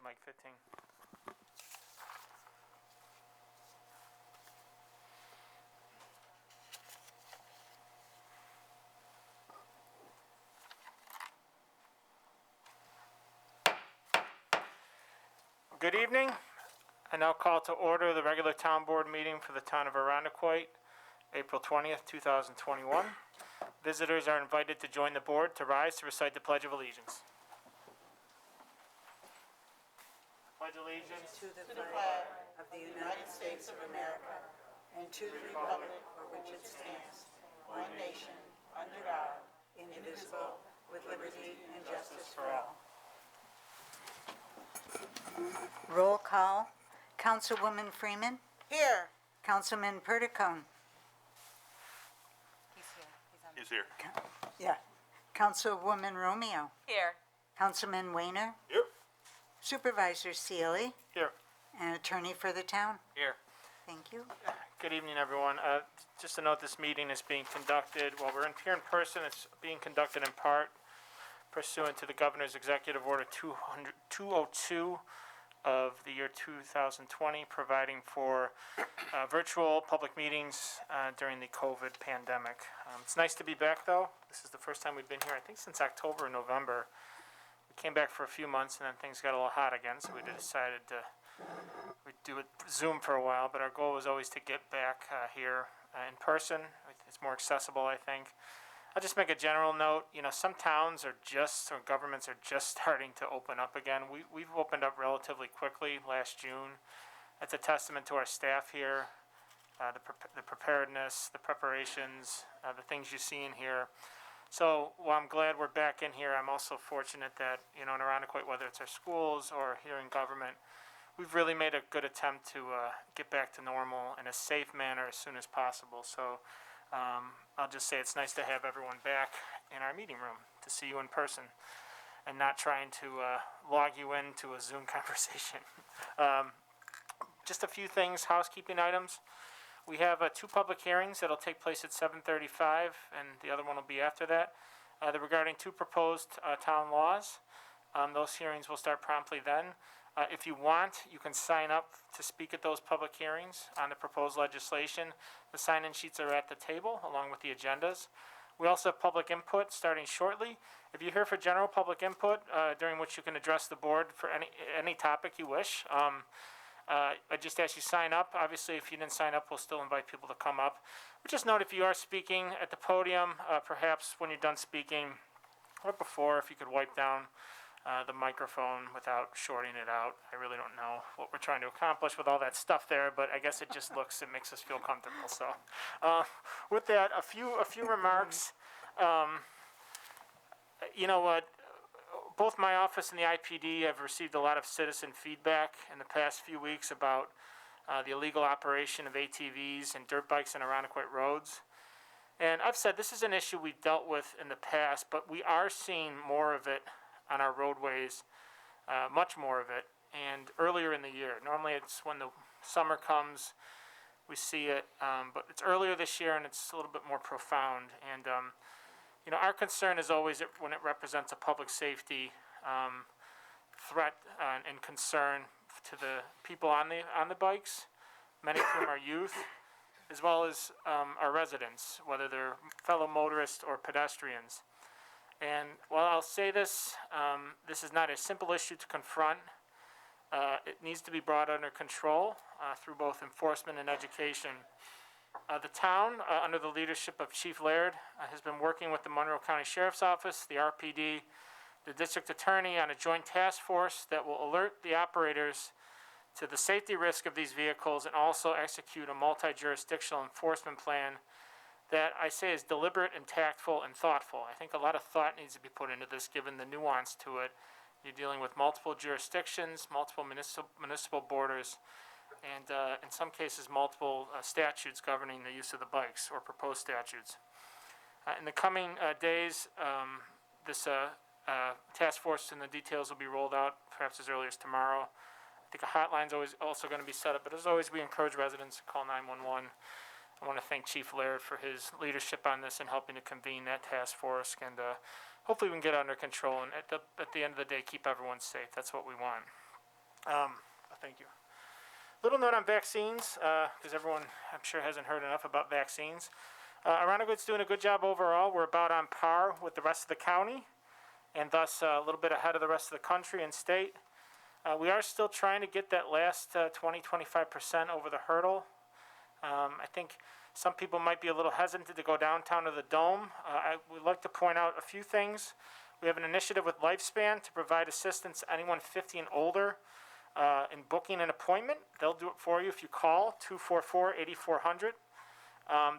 Mike Fitting. Good evening. I now call to order the regular town board meeting for the town of Arundequoit, April 20th, 2021. Visitors are invited to join the board to rise to recite the Pledge of Allegiance. Pledge allegiance To the flag of the United States of America and to the republic for which it stands, one nation, under God, indivisible, with liberty and justice for all. Roll call. Councilwoman Freeman. Here. Councilman Perticone. He's here. Yeah. Councilwoman Romeo. Here. Councilman Weiner. Yep. Supervisor Sealy. here. And attorney for the town. Here. Thank you. Good evening, everyone. Just to note, this meeting is being conducted, while we're here in person, it's being conducted in part pursuant to the Governor's Executive Order 202 of the year 2020, providing for virtual public meetings during the COVID pandemic. It's nice to be back, though. This is the first time we've been here, I think, since October or November. We came back for a few months, and then things got a little hot again, so we decided we'd do it Zoom for a while, but our goal was always to get back here in person. It's more accessible, I think. I'll just make a general note. You know, some towns or governments are just starting to open up again. We've opened up relatively quickly last June. That's a testament to our staff here, the preparedness, the preparations, the things you see in here. So while I'm glad we're back in here, I'm also fortunate that, in Arundequoit, whether it's our schools or here in government, we've really made a good attempt to get back to normal in a safe manner as soon as possible. So I'll just say it's nice to have everyone back in our meeting room, to see you in person, and not trying to log you into a Zoom conversation. Just a few things, housekeeping items. We have two public hearings that'll take place at 7:35, and the other one will be after that. They're regarding two proposed town laws. Those hearings will start promptly then. If you want, you can sign up to speak at those public hearings on the proposed legislation. The sign-in sheets are at the table, along with the agendas. We also have public input starting shortly. If you're here for general public input, during which you can address the board for any topic you wish, I just ask you sign up. Obviously, if you didn't sign up, we'll still invite people to come up. But just note, if you are speaking at the podium, perhaps when you're done speaking, or before, if you could wipe down the microphone without shorting it out. I really don't know what we're trying to accomplish with all that stuff there, but I guess it just it makes us feel comfortable. So with that, a few remarks. You know what? Both my office and the IPD have received a lot of citizen feedback in the past few weeks about the illegal operation of ATVs and dirt bikes on Arundequoit roads. And I've said this is an issue we've dealt with in the past, but we are seeing more of it on our roadways, much more of it, and earlier in the year. Normally it's when the summer comes, we see it, but it's earlier this year and it's a little bit more profound. And you know, our concern is always when it represents a public safety threat and concern to the people on the bikes, many of whom are youth, as well as our residents, whether they're fellow motorists or pedestrians. And while I'll say this, this is not a simple issue to confront. It needs to be brought under control through both enforcement and education. The town, under the leadership of Chief Laird, has been working with the Monroe County Sheriff's Office, the RPD, the District Attorney on a joint task force that will alert the operators to the safety risk of these vehicles and also execute a multi-jurisdictional enforcement plan that I say is deliberate and tactful and thoughtful. I think a lot of thought needs to be put into this given the nuance to it. You're dealing with multiple jurisdictions, multiple municipal borders, and in some cases multiple statutes governing the use of the bikes or proposed statutes. In the coming days, this task force and the details will be rolled out perhaps as early as tomorrow. I think a hotline's also going to be set up, but as always we encourage residents to call 911. I want to thank Chief Laird for his leadership on this and helping to convene that task force, and hopefully we can get it under control and at the end of the day keep everyone safe. That's what we want. Thank you. Little note on vaccines, because everyone, I'm sure, hasn't heard enough about vaccines. Arundecoid's doing a good job overall. We're about on par with the rest of the county, and thus a little bit ahead of the rest of the country and state. We are still trying to get that last 20-25% over the hurdle. I think some people might be a little hesitant to go downtown to the Dome. I would like to point out a few things. We have an initiative with Lifespan to provide assistance to anyone 50 and older in booking an appointment. They'll do it for you if you call 244-8400.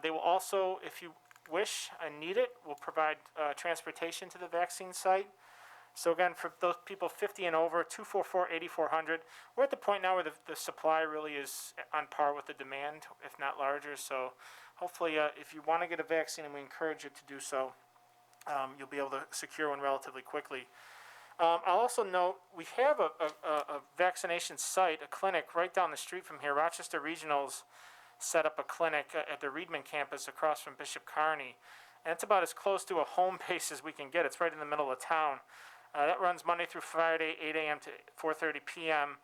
They will also, if you wish and need it, will provide transportation to the vaccine site. So again, for those people 50 and over, 244-8400. We're at the point now where the supply really is on par with the demand, if not larger. So hopefully, if you want to get a vaccine, and we encourage you to do so, you'll be able to secure one relatively quickly. I'll also note we have a vaccination site, a clinic right down the street from here. Rochester Regionals set up a clinic at the Reedman campus across from Bishop Kearney. And it's about as close to a home base as we can get. It's right in the middle of town. That runs Monday through Friday, 8 a.m. to 4:30 p.m.,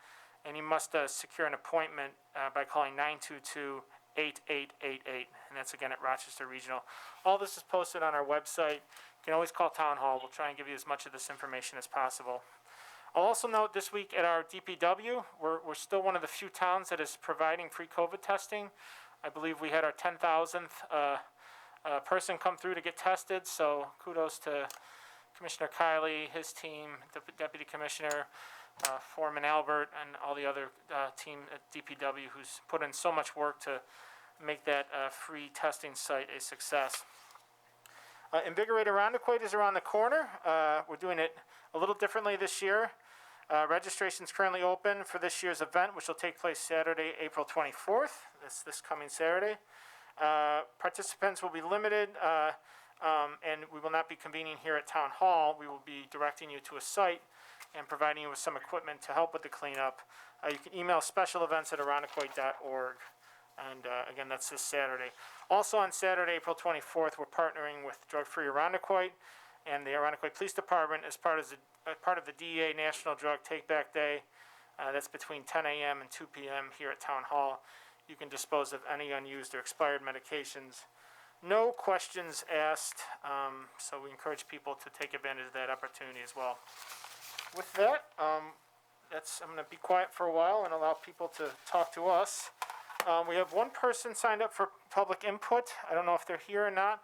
and you must secure an appointment by calling 922-8888, and that's again at Rochester Regional. All this is posted on our website. You can always call Town Hall. We'll try and give you as much of this information as possible. I'll also note this week at our DPW, we're still one of the few towns that is providing free COVID testing. I believe we had our 10,000th person come through to get tested, so kudos to Commissioner Kiley, his team, the Deputy Commissioner, Foreman Albert, and all the other team at DPW who's put in so much work to make that free testing site a success. Invigorate Arundecoid is around the corner. We're doing it a little differently this year. Registration is currently open for this year's event, which will take place Saturday, April 24th. This coming Saturday. Participants will be limited. And we will not be convening here at Town Hall. We will be directing you to a site and providing you with some equipment to help with the cleanup. You can email specialevents@arundecoid.org. And again, that's this Saturday. Also on Saturday, April 24th, we're partnering with Drug Free Arundecoid and the Arundecoid Police Department as part of the DEA National Drug Take Back Day. That's between 10 a.m. and 2 p.m. here at Town Hall. You can dispose of any unused or expired medications. No questions asked, so we encourage people to take advantage of that opportunity as well. With that, I'm going to be quiet for a while and allow people to talk to us. We have one person signed up for public input. I don't know if they're here or not.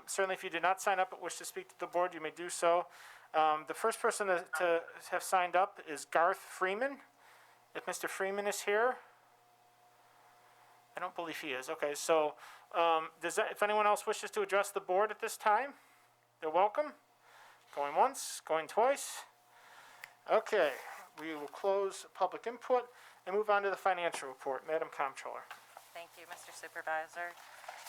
Certainly, if you did not sign up but wish to speak to the board, you may do so. The first person to have signed up is Garth Freeman. If Mr. Freeman is here. I don't believe he is. Okay, so if anyone else wishes to address the board at this time, they're welcome. Going once, going twice. Okay, we will close public input and move on to the financial report. Madam Comptroller. Thank you, Mr. Supervisor.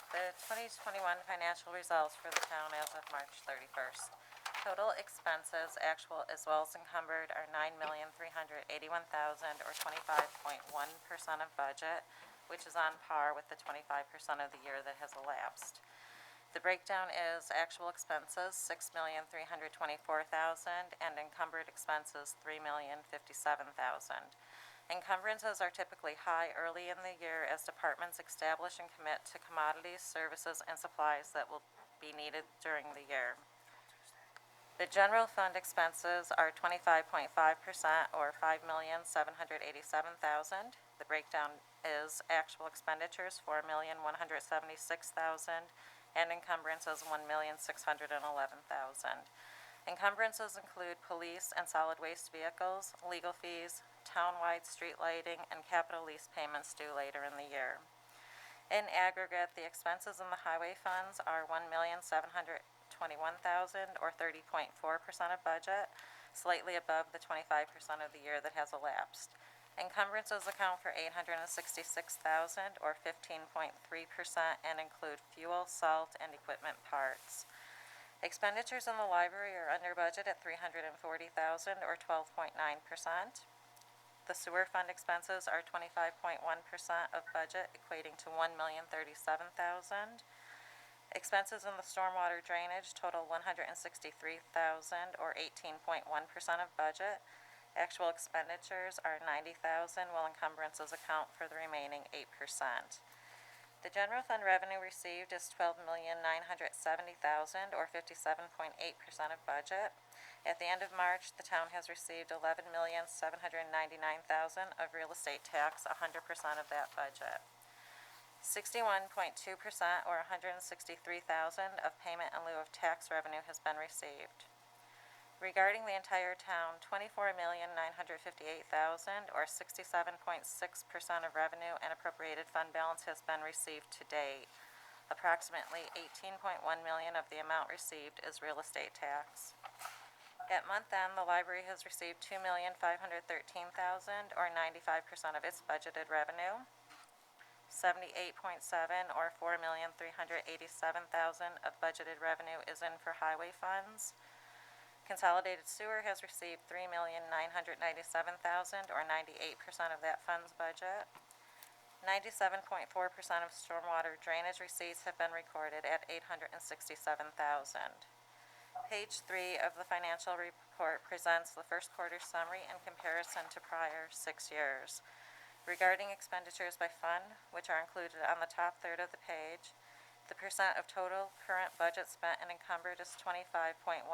The 2021 financial results for the town as of March 31st. Total expenses, actual as well as encumbered, are $9,381,000, or 25.1% of budget, which is on par with the 25% of the year that has elapsed. The breakdown is actual expenses, $6,324,000, and encumbered expenses, $3,057,000. Encumbrances are typically high early in the year as departments establish and commit to commodities, services, and supplies that will be needed during the year. The general fund expenses are 25.5%, or $5,787,000. The breakdown is actual expenditures, $4,176,000, and encumbrances, $1,611,000. Encumbrances include police and solid waste vehicles, legal fees, townwide street lighting, and capital lease payments due later in the year. In aggregate, the expenses in the highway funds are $1,721,000, or 30.4% of budget, slightly above the 25% of the year that has elapsed. Encumbrances account for $866,000, or 15.3%, and include fuel, salt, and equipment parts. Expenditures in the library are under budget at $340,000, or 12.9%. The sewer fund expenses are 25.1% of budget, equating to $1,037,000. Expenses in the stormwater drainage total $163,000, or 18.1% of budget. Actual expenditures are $90,000, while encumbrances account for the remaining 8%. The general fund revenue received is $12,970,000, or 57.8% of budget. At the end of March, the town has received $11,799,000 of real estate tax, 100% of that budget. 61.2%, or $163,000 of payment in lieu of tax revenue has been received. Regarding the entire town, $24,958,000, or 67.6% of revenue and appropriated fund balance has been received to date. Approximately $18.1 million of the amount received is real estate tax. At month end, the library has received $2,513,000, or 95% of its budgeted revenue. 78.7, or $4,387,000 of budgeted revenue is in for highway funds. Consolidated Sewer has received $3,997,000, or 98% of that fund's budget. 97.4% of stormwater drainage receipts have been recorded at $867,000. Page 3 of the financial report presents the first quarter summary in comparison to prior 6 years. Regarding expenditures by fund, which are included on the top third of the page, the percent of total current budget spent and encumbered is 25.1%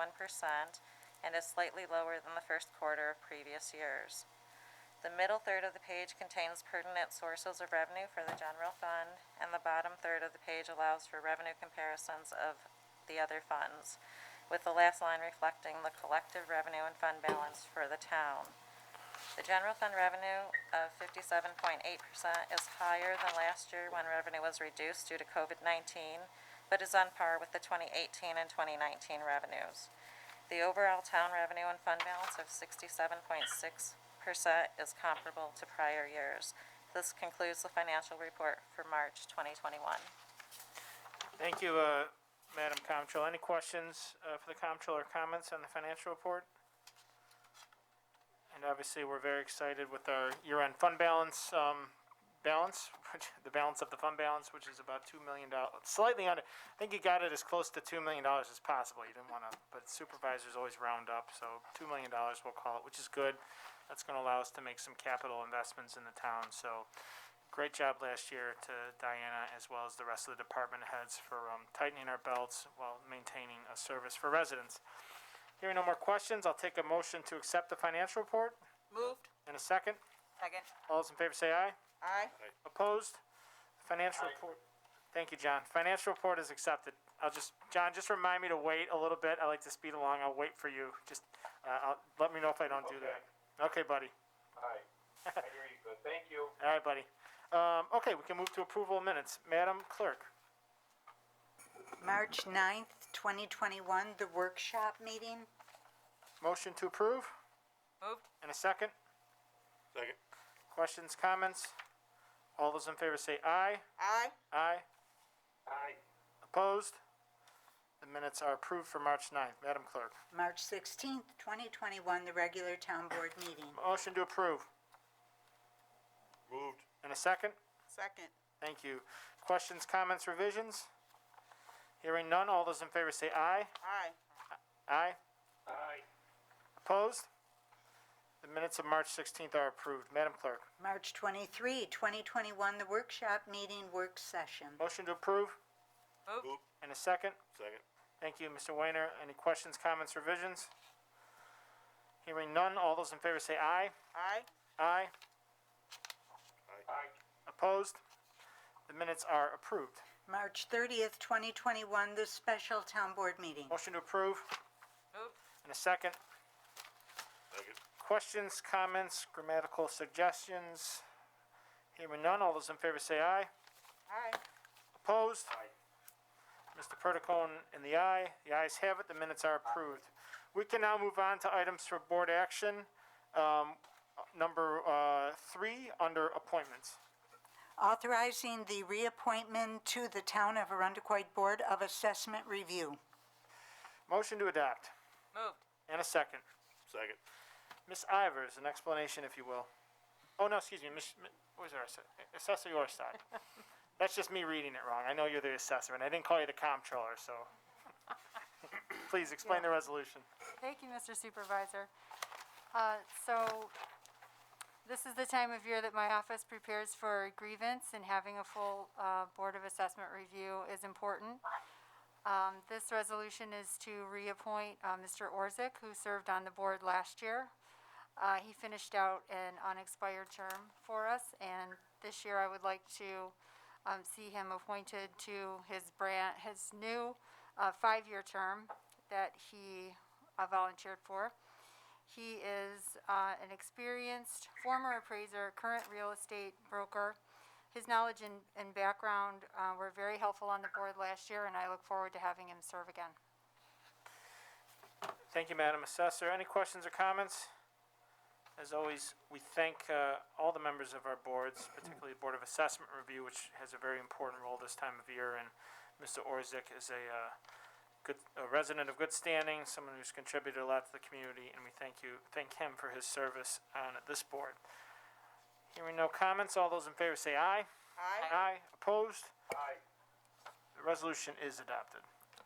and is slightly lower than the first quarter of previous years. The middle third of the page contains pertinent sources of revenue for the general fund, and the bottom third of the page allows for revenue comparisons of the other funds, with the last line reflecting the collective revenue and fund balance for the town. The general fund revenue of 57.8% is higher than last year when revenue was reduced due to COVID-19, but is on par with the 2018 and 2019 revenues. The overall town revenue and fund balance of 67.6% is comparable to prior years. This concludes the financial report for March 2021. Thank you, Madam Comptroller. Any questions for the Comptroller, comments on the financial report? And obviously, we're very excited with our year-end fund balance, the balance of the fund balance, which is about $2 million, slightly under. I think you got it as close to $2 million as possible. You didn't want to, but supervisors always round up, so $2 million we'll call it, which is good. That's going to allow us to make some capital investments in the town. So, great job last year to Diana as well as the rest of the department heads for tightening our belts while maintaining a service for residents. Hearing no more questions, I'll take a motion to accept the financial report. Moved. In a second. Second. All those in favor say aye. Aye. Opposed? Financial report. Thank you, John. Financial report is accepted. John, just remind me to wait a little bit. I like to speed along. I'll wait for you. Just let me know if I don't do that. Okay, buddy. Hi. I hear you good. Thank you. All right, buddy. Okay, we can move to approval of minutes. Madam Clerk. March 9th, 2021, the workshop meeting. Motion to approve. Moved. In a second. Second. Questions, comments? All those in favor say aye. Aye. Aye. Aye. Opposed? The minutes are approved for March 9th. Madam Clerk. March 16th, 2021, the regular town board meeting. Motion to approve. Moved. In a second. Second. Thank you. Questions, comments, revisions? Hearing none, all those in favor say aye. Aye. Aye. Aye. Opposed? The minutes of March 16th are approved. Madam Clerk. March 23, 2021, the workshop meeting work session. Motion to approve. Moved. In a second. Second. Thank you, Mr. Weiner. Any questions, comments, revisions? Hearing none, all those in favor say aye. Aye. Aye. Aye. Opposed? The minutes are approved. March 30th, 2021, the special town board meeting. Motion to approve. Moved. In a second. Second. Questions, comments, grammatical suggestions? Hearing none, all those in favor say aye. Aye. Opposed? Aye. Mr. Perticone in the aye. The ayes have it. The minutes are approved. We can now move on to items for board action. Number 3, under appointments. Authorizing the reappointment to the Town of Arundecoit Board of Assessment Review. Motion to adopt. Moved. And a second. Second. Ms. Ivers, an explanation, if you will. Oh, no, excuse me. Where's our assessor? Your side. That's just me reading it wrong. I know you're the assessor, and I didn't call you the comptroller, so. Please explain the resolution. Thank you, Mr. Supervisor. So this is the time of year that my office prepares for a grievance, and having a full Board of Assessment review is important. This resolution is to reappoint Mr. Orzick, who served on the board last year. He finished out an unexpired term for us, and this year I would like to see him appointed to his new 5-year term that he volunteered for. He is an experienced former appraiser, current real estate broker. His knowledge and background were very helpful on the board last year, and I look forward to having him serve again. Thank you, Madam Assessor. Any questions or comments? As always, we thank all the members of our boards, particularly the Board of Assessment Review, which has a very important role this time of year, and Mr. Orzick is a resident of good standing, someone who's contributed a lot to the community, and we thank him for his service on this board. Hearing no comments, all those in favor say aye. Aye. Aye. Opposed? Aye. The resolution is adopted.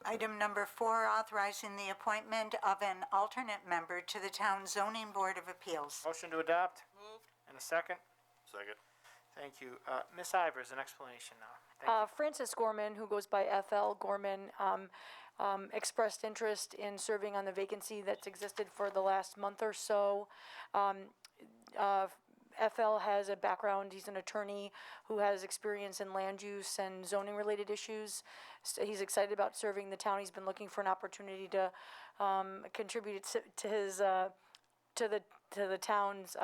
Item number 4, authorizing the appointment of an alternate member to the Town Zoning Board of Appeals. Motion to adopt? Moved. And a second? Second. Thank you. Ms. Ivers, an explanation now. Thank you. Francis Gorman, who goes by FL Gorman, expressed interest in serving on the vacancy that's existed for the last month or so. FL has a background, he's an attorney who has experience in land use and zoning related issues. So he's excited about serving the town. He's been looking for an opportunity to contribute to his to the town's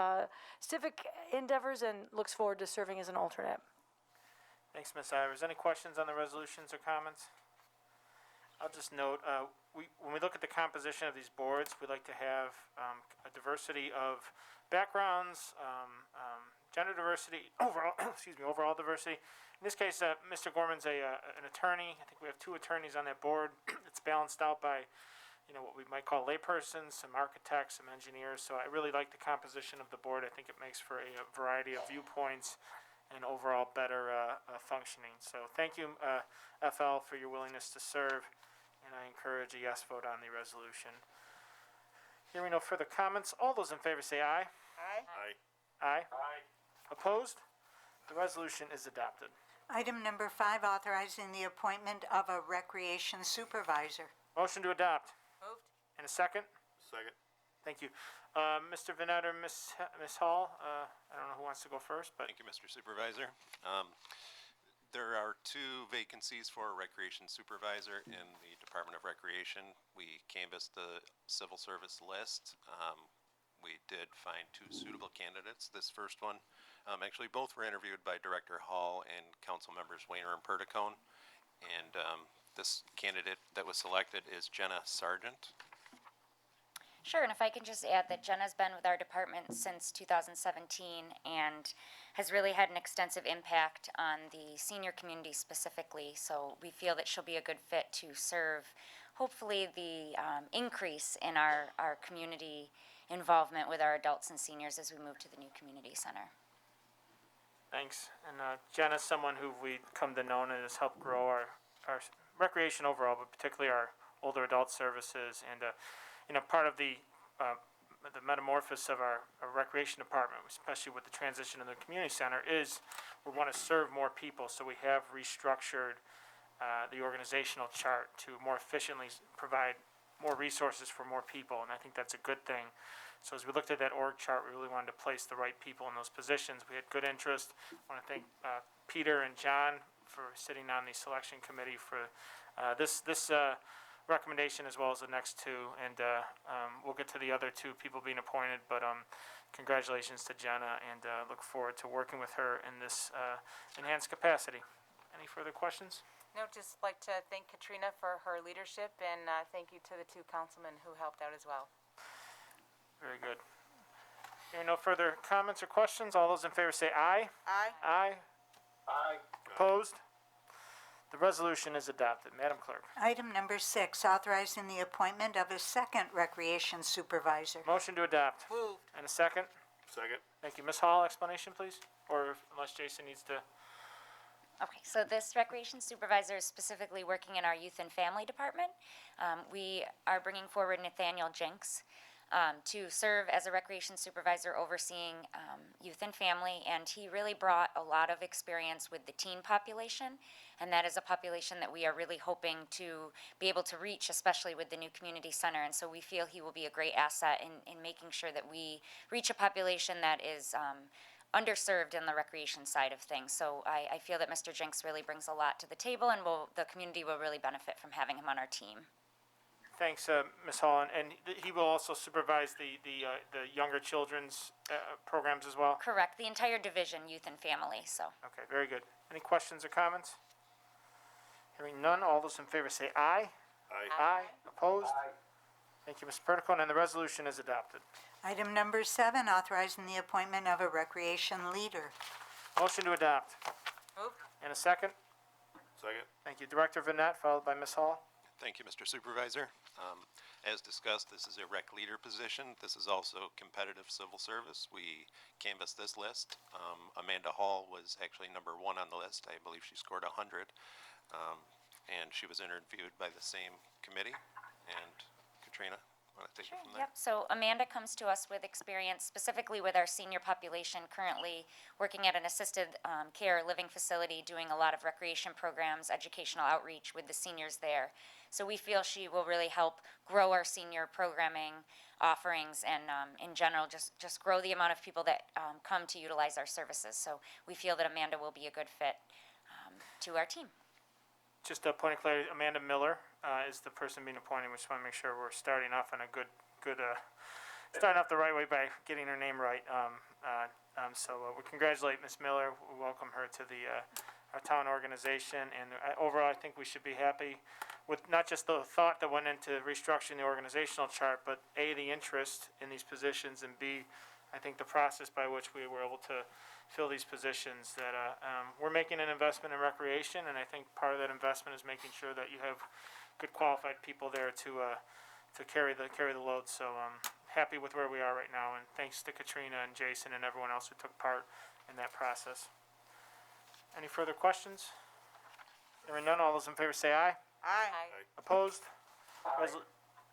civic endeavors, and looks forward to serving as an alternate. Thanks, Ms. Ivers. Any questions on the resolutions or comments? I'll just note, when we look at the composition of these boards, we like to have a diversity of backgrounds, gender diversity, overall, overall diversity. In this case, Mr. Gorman's an attorney. I think we have 2 attorneys on that board. It's balanced out by, what we might call laypersons, some architects, some engineers. So I really like the composition of the board. I think it makes for a variety of viewpoints and overall better functioning. So thank you, FL, for your willingness to serve, and I encourage a yes vote on the resolution. Hearing no further comments, all those in favor say aye. Aye. Aye. Aye. Aye. Opposed? The resolution is adopted. Item number 5, authorizing the appointment of a recreation supervisor. Motion to adopt. Moved. And a second? Second. Thank you. Mr. Vanette or Ms. Hall, I don't know who wants to go first, but Thank you, Mr. Supervisor. There are 2 vacancies for a recreation supervisor in the Department of Recreation. We canvassed the civil service list. We did find 2 suitable candidates. This first one, actually both were interviewed by Director Hall and council members Wayner and Perticone. And this candidate that was selected is Jenna Sargent. Sure, and if I can just add that Jenna's been with our department since 2017 and has really had an extensive impact on the senior community specifically, so we feel that she'll be a good fit to serve, hopefully, the increase in our community involvement with our adults and seniors as we move to the new community center. thanks. And Jenna's someone who we've come to know and has helped grow our recreation overall, but particularly our older adult services. And part of the metamorphosis of our recreation department, especially with the transition to the community center, is we want to serve more people. So we have restructured the organizational chart to more efficiently provide more resources for more people, and I think that's a good thing. So as we looked at that org chart, we really wanted to place the right people in those positions. We had good interest. I want to thank Peter and John for sitting on the selection committee for this recommendation, as well as the next 2, and we'll get to the other 2 people being appointed, but congratulations to Jenna, and look forward to working with her in this enhanced capacity. Any further questions? No, just like to thank Katrina for her leadership, and thank you to the 2 councilmen who helped out as well. Very good. Hearing no further comments or questions, all those in favor say aye. Aye. Aye. Aye. Opposed? The resolution is adopted. Madam Clerk. Item number 6, authorizing the appointment of a second recreation supervisor. Motion to adopt. Moved. And a second? Second. Thank you. Ms. Hall, explanation, please? Or unless Jason needs to... Okay, so this recreation supervisor is specifically working in our youth and family department. We are bringing forward Nathaniel Jenks. to serve as a recreation supervisor overseeing youth and family, and he really brought a lot of experience with the teen population, and that is a population that we are really hoping to be able to reach, especially with the new community center, and so we feel he will be a great asset in making sure that we reach a population that is underserved in the recreation side of things. So I feel that Mr. Jenks really brings a lot to the table, and the community will really benefit from having him on our team. Thanks, Ms. Hall, and he will also supervise the younger children's programs as well? Correct, the entire division, youth and family, so. Okay, very good. Any questions or comments? Hearing none, all those in favor say aye. Aye. Aye. Opposed? Thank you, Mr. Perticone, and the resolution is adopted. Item number 7, authorizing the appointment of a recreation leader. Motion to adopt. Moved. And a second? Second. Thank you. Director Vanette, followed by Ms. Hall. Thank you, Mr. Supervisor. As discussed, this is a rec leader position. This is also competitive civil service. We canvassed this list. Amanda Hall was actually number 1 on the list. I believe she scored 100. And she was interviewed by the same committee. And Katrina, want to take it from there? Yep, so Amanda comes to us with experience specifically with our senior population, currently working at an assisted care living facility, doing a lot of recreation programs, educational outreach with the seniors there. So we feel she will really help grow our senior programming offerings and in general, just grow the amount of people that come to utilize our services. So we feel that Amanda will be a good fit to our team. Just a point of clarity, Amanda Miller is the person being appointed. We just want to make sure we're starting off on a good, starting off the right way by getting her name right. So we congratulate Ms. Miller. We welcome her to our town organization. And overall, I think we should be happy with not just the thought that went into restructuring the organizational chart, but A, the interest in these positions, and B, I think the process by which we were able to fill these positions, that we're making an investment in recreation, and I think part of that investment is making sure that you have good qualified people there to carry the load. So happy with where we are right now, and thanks to Katrina and Jason and everyone else who took part in that process. Any further questions? Hearing none, all those in favor say aye. Aye. Opposed?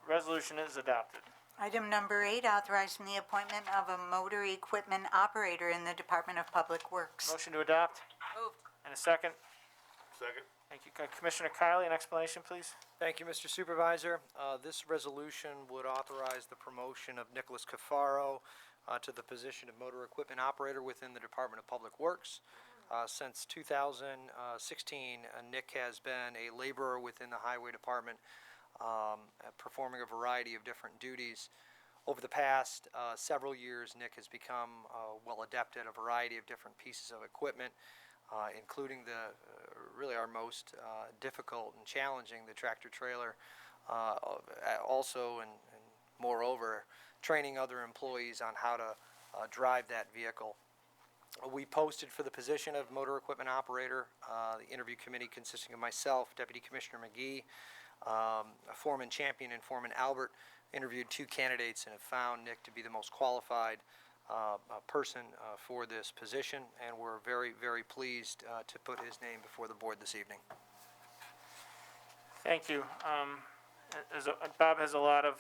Resolution is adopted. Item number 8, authorizing the appointment of a motor equipment operator in the Department of Public Works. Motion to adopt, Moved. and a second. Second. Thank you. Commissioner Kylie, an explanation, please? Thank you, Mr. Supervisor. This resolution would authorize the promotion of Nicholas Cafaro to the position of motor equipment operator within the Department of Public Works. Since 2016, Nick has been a laborer within the Highway Department, performing a variety of different duties. Over the past several years, Nick has become well adept at a variety of different pieces of equipment, including really our most difficult and challenging, the tractor trailer. Also, and moreover, training other employees on how to drive that vehicle. We posted for the position of motor equipment operator. The interview committee consisting of myself, Deputy Commissioner McGee, Foreman Champion and Foreman Albert interviewed 2 candidates and have found Nick to be the most qualified person for this position, and we're very, very pleased to put his name before the board this evening. Thank you. Bob has a lot of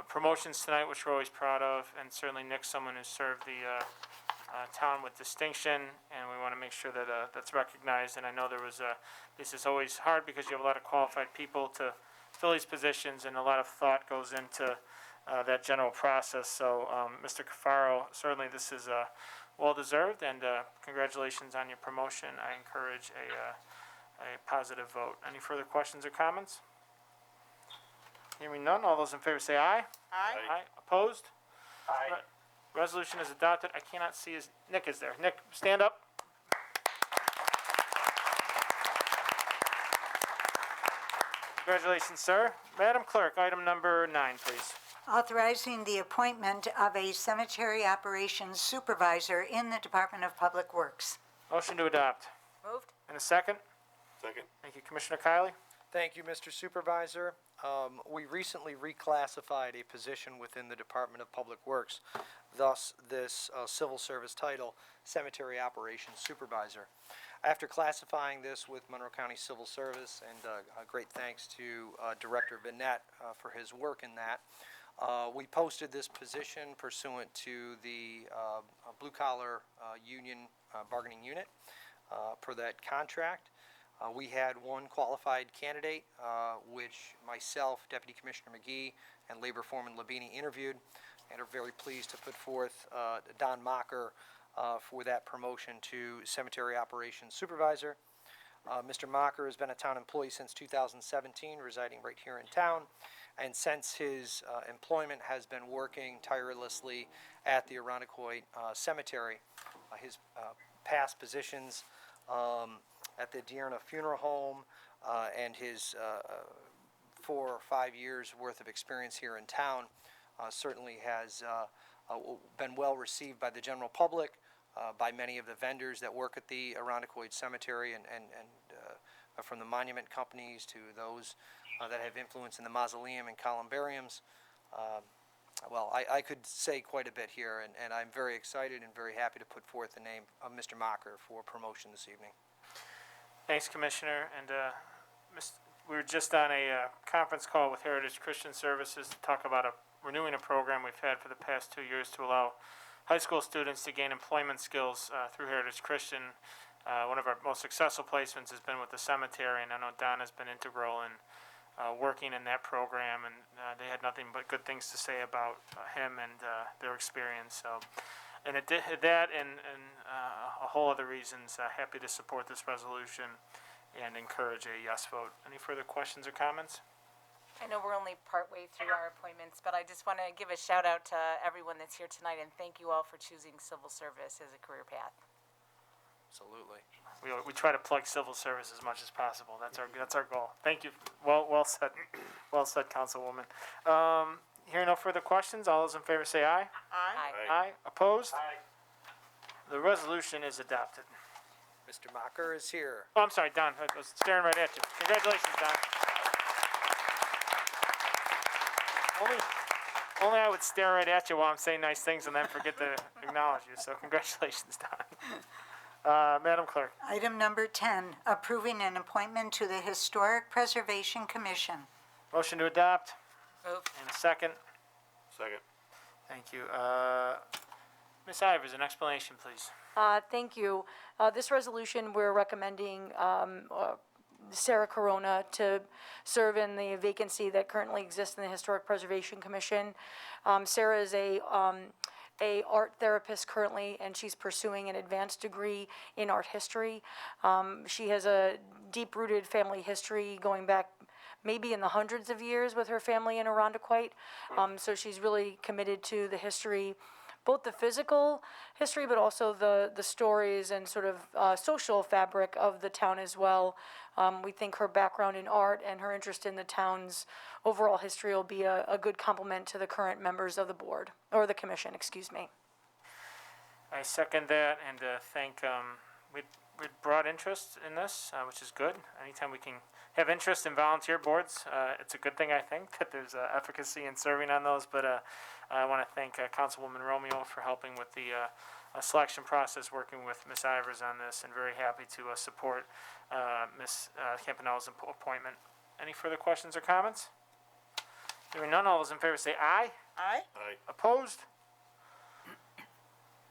promotions tonight, which we're always proud of, and certainly Nick's someone who served the town with distinction, and we want to make sure that that's recognized. And I know this is always hard because you have a lot of qualified people to fill these positions, and a lot of thought goes into that general process. So, Mr. Cafaro, certainly this is well-deserved, and congratulations on your promotion. I encourage a positive vote. Any further questions or comments? Hearing none, all those in favor say aye. Aye. Opposed? Aye. Resolution is adopted. I cannot see Nick is there. Nick, stand up. Congratulations, sir. Madam Clerk, item number 9, please. Authorizing the appointment of a cemetery operations supervisor in the Department of Public Works. Motion to adopt. Moved. And a second? Second. Thank you, Commissioner Kylie. Thank you, Mr. Supervisor. We recently reclassified a position within the Department of Public Works, thus this civil service title, Cemetery Operations Supervisor. After classifying this with Monroe County Civil Service, and a great thanks to Director Vinette for his work in that, we posted this position pursuant to the blue collar union bargaining unit per that contract. We had one qualified candidate, which myself, Deputy Commissioner McGee, and Labor Foreman Labini interviewed, and are very pleased to put forth Don Mocker for that promotion to Cemetery Operations Supervisor. Mr. Mocker has been a town employee since 2017, residing right here in town, and since his employment has been working tirelessly at the Arundecoit Cemetery. His past positions at the Dearna Funeral Home and his 4 or 5 years worth of experience here in town certainly has been well received by the general public, by many of the vendors that work at the Arundecoit Cemetery, and from the monument companies to those that have influence in the mausoleum and columbariums. Well, I could say quite a bit here, and I'm very excited and very happy to put forth the name of Mr. Mocker for promotion this evening. Thanks, Commissioner. And we were just on a conference call with Heritage Christian Services to talk about renewing a program we've had for the past 2 years to allow high school students to gain employment skills through Heritage Christian. One of our most successful placements has been with the cemetery, and I know Don has been integral in working in that program, and they had nothing but good things to say about him and their experience. So, and it did that, and a whole other reasons. Happy to support this resolution and encourage a yes vote. Any further questions or comments? I know we're only partway through our appointments, but I just want to give a shout out to everyone that's here tonight, and thank you all for choosing civil service as a career path. Absolutely. We try to plug civil service as much as possible. That's our goal. Thank you. Well said. Well said, Councilwoman. Hearing no further questions, all those in favor say aye. Aye. Aye. Opposed? Aye. The resolution is adopted. Mr. Mocker is here. Oh, I'm sorry, Don. I was staring right at you. Congratulations, Don. Only I would stare right at you while I'm saying nice things and then forget to acknowledge you. So congratulations, Don. Madam Clerk. Item number 10, approving an appointment to the Historic Preservation Commission. Motion to adopt. Move. And a second. Second. Thank you. Ms. Ivers, an explanation, please. Thank you. This resolution, we're recommending Sarah Corona to serve in the vacancy that currently exists in the Historic Preservation Commission. Sarah is a art therapist currently, and she's pursuing an advanced degree in art history. She has a deep-rooted family history going back maybe in the hundreds of years with her family in Arundecoit. So she's really committed to the history, both the physical history, but also the stories and sort of social fabric of the town as well. We think her background in art and her interest in the town's overall history will be a good complement to the current members of the board, or the commission, excuse me. I second that, and think we brought interest in this, which is good. Anytime we can have interest in volunteer boards, it's a good thing, I think, that there's efficacy in serving on those. But I want to thank Councilwoman Romeo for helping with the selection process, working with Ms. Ivers on this, and very happy to support Ms. Campanella's appointment. Any further questions or comments? Hearing none, all those in favor say aye. Aye. Aye. Opposed?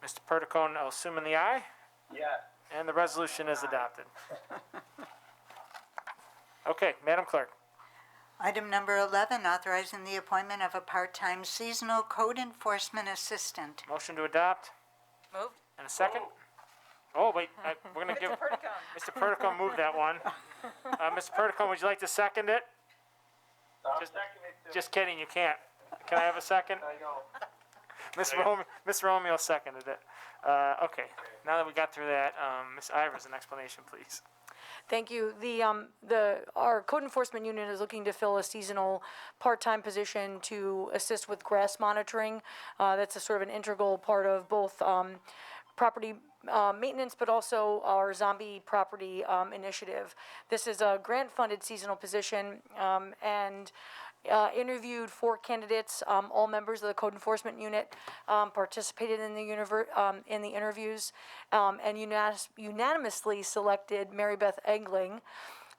Mr. Perticone, I'll assume in the aye? Yes. And the resolution is adopted. Okay, Madam Clerk. Item number 11, authorizing the appointment of a part-time seasonal code enforcement assistant. Motion to adopt. Moved. And a second? Oh, wait, we're gonna give, Mr. Perticone moved that one. Mr. Perticone, would you like to second it? Just kidding, you can't. Can I have a second? Ms. Romeo seconded it. Okay, now that we got through that, Ms. Ivers, an explanation, please. Thank you. Our code enforcement unit is looking to fill a seasonal part-time position to assist with grass monitoring. That's a sort of an integral part of both property maintenance, but also our zombie property initiative. This is a grant-funded seasonal position, and interviewed 4 candidates, all members of the code enforcement unit, participated in in the interviews, and unanimously selected Mary Beth Egling,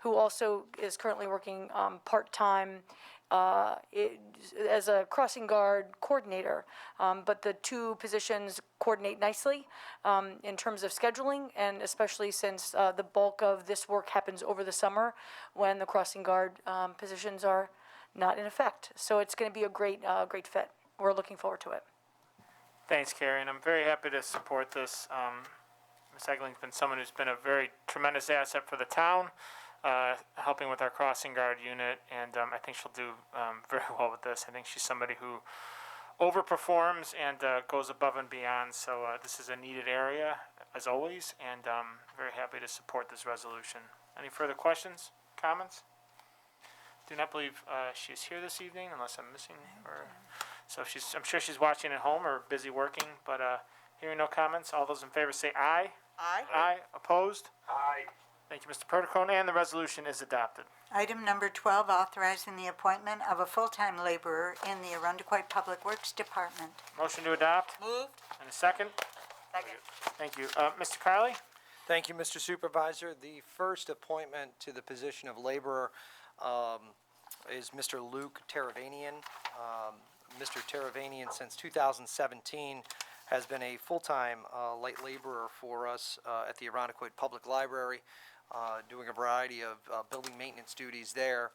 who also is currently working part-time as a crossing guard coordinator. But the 2 positions coordinate nicely in terms of scheduling, and especially since the bulk of this work happens over the summer when the crossing guard positions are not in effect. So it's going to be a great fit. We're looking forward to it. Thanks, Carrie, and I'm very happy to support this. Ms. Egling's been someone who's been a very tremendous asset for the town, helping with our crossing guard unit, and I think she'll do very well with this. I think she's somebody who overperforms and goes above and beyond, so this is a needed area, as always, and very happy to support this resolution. Any further questions, comments? Do not believe she is here this evening, unless I'm missing her. So I'm sure she's watching at home or busy working, but hearing no comments, all those in favor say aye. Aye. Aye. Opposed? Aye. Thank you, Mr. Perticone, and the resolution is adopted. Item number 12, authorizing the appointment of a full-time laborer in the Arundecoit Public Works Department. Motion to adopt, Moved. and a second. Second. Thank you. Mr. Carly? Thank you, Mr. Supervisor. The first appointment to the position of laborer is Mr. Luke Teravanian. Mr. Teravanian, since 2017, has been a full-time light laborer for us at the Arundecoit Public Library, doing a variety of building maintenance duties there.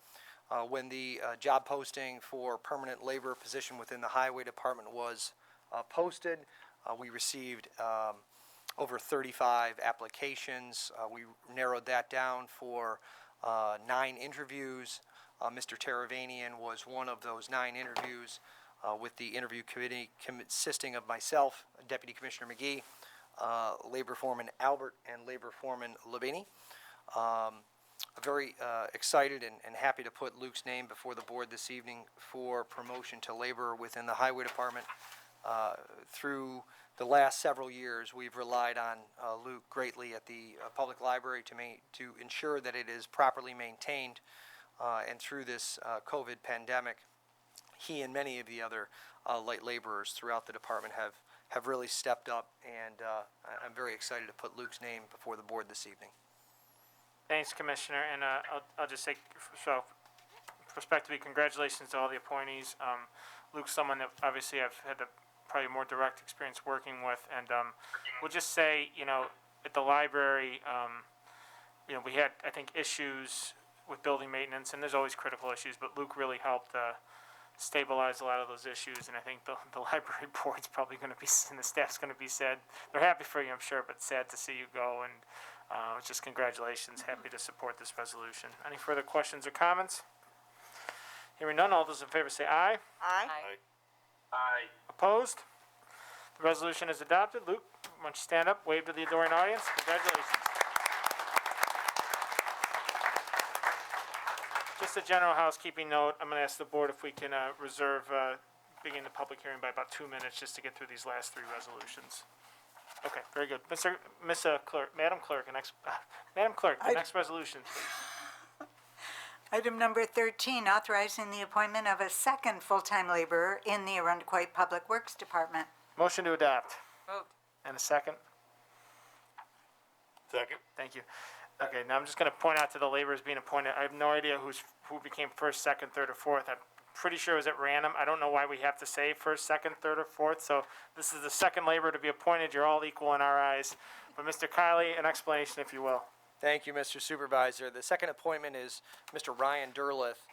When the job posting for permanent labor position within the Highway Department was posted, we received over 35 applications. We narrowed that down for 9 interviews. Mr. Teravanian was one of those 9 interviews, with the interview committee consisting of myself, Deputy Commissioner McGee, Labor Foreman Albert, and Labor Foreman Labini. Very excited and happy to put Luke's name before the board this evening for promotion to laborer within the Highway Department. Through the last several years, we've relied on Luke greatly at the public library to ensure that it is properly maintained. And through this COVID pandemic, he and many of the other light laborers throughout the department have really stepped up, and I'm very excited to put Luke's name before the board this evening. Thanks, Commissioner, and I'll just say, so, prospectively, congratulations to all the appointees. Luke's someone that obviously I've had probably more direct experience working with, and we'll just say, at the library, we had, I think, issues with building maintenance, and there's always critical issues, but Luke really helped stabilize a lot of those issues, and I think the library board's probably going to be, and the staff's going to be sad. They're happy for you, I'm sure, but sad to see you go, and just congratulations. Happy to support this resolution. Any further questions or comments? Hearing none, all those in favor say aye. Aye. Aye. Opposed? The resolution is adopted. Luke, why don't you stand up, wave to the adoring audience. Congratulations. Just a general housekeeping note, I'm going to ask the board if we can reserve beginning the public hearing by about 2 minutes just to get through these last 3 resolutions. Okay, very good. Madam Clerk, the next resolution. Item number 13, authorizing the appointment of a second full-time laborer in the Arundecoit Public Works Department. Motion to adopt. Moved. And a second. Second. Thank you. Okay, now I'm just going to point out to the laborers being appointed, I have no idea who became first, second, third, or fourth. I'm pretty sure it was at random. I don't know why we have to say first, second, third, or fourth, so this is the second laborer to be appointed. You're all equal in our eyes. But Mr. Kiley, an explanation, if you will. Thank you, Mr. Supervisor. The second appointment is Mr. Ryan Derleth.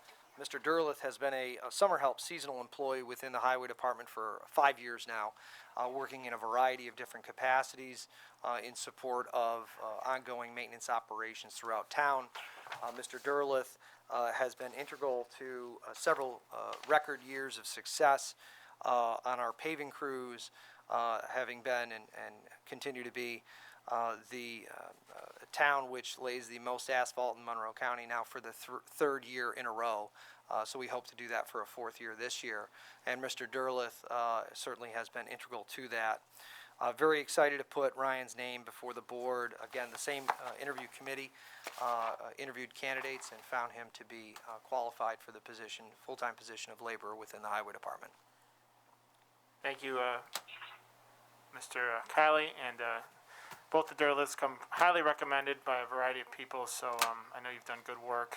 Mr. Derleth has been a summer help seasonal employee within the Highway Department for 5 years now, working in a variety of different capacities in support of ongoing maintenance operations throughout town. Mr. Derleth has been integral to several record years of success on our paving crews, having been and continue to be the town which lays the most asphalt in Monroe County now for the third year in a row. So we hope to do that for a 4th year this year. And Mr. Derleth certainly has been integral to that. Very excited to put Ryan's name before the board. Again, the same interview committee interviewed candidates and found him to be qualified for the position, full-time position of laborer within the Highway Department. Thank you, Mr. Kiley, and both the Derliths come highly recommended by a variety of people, so I know you've done good work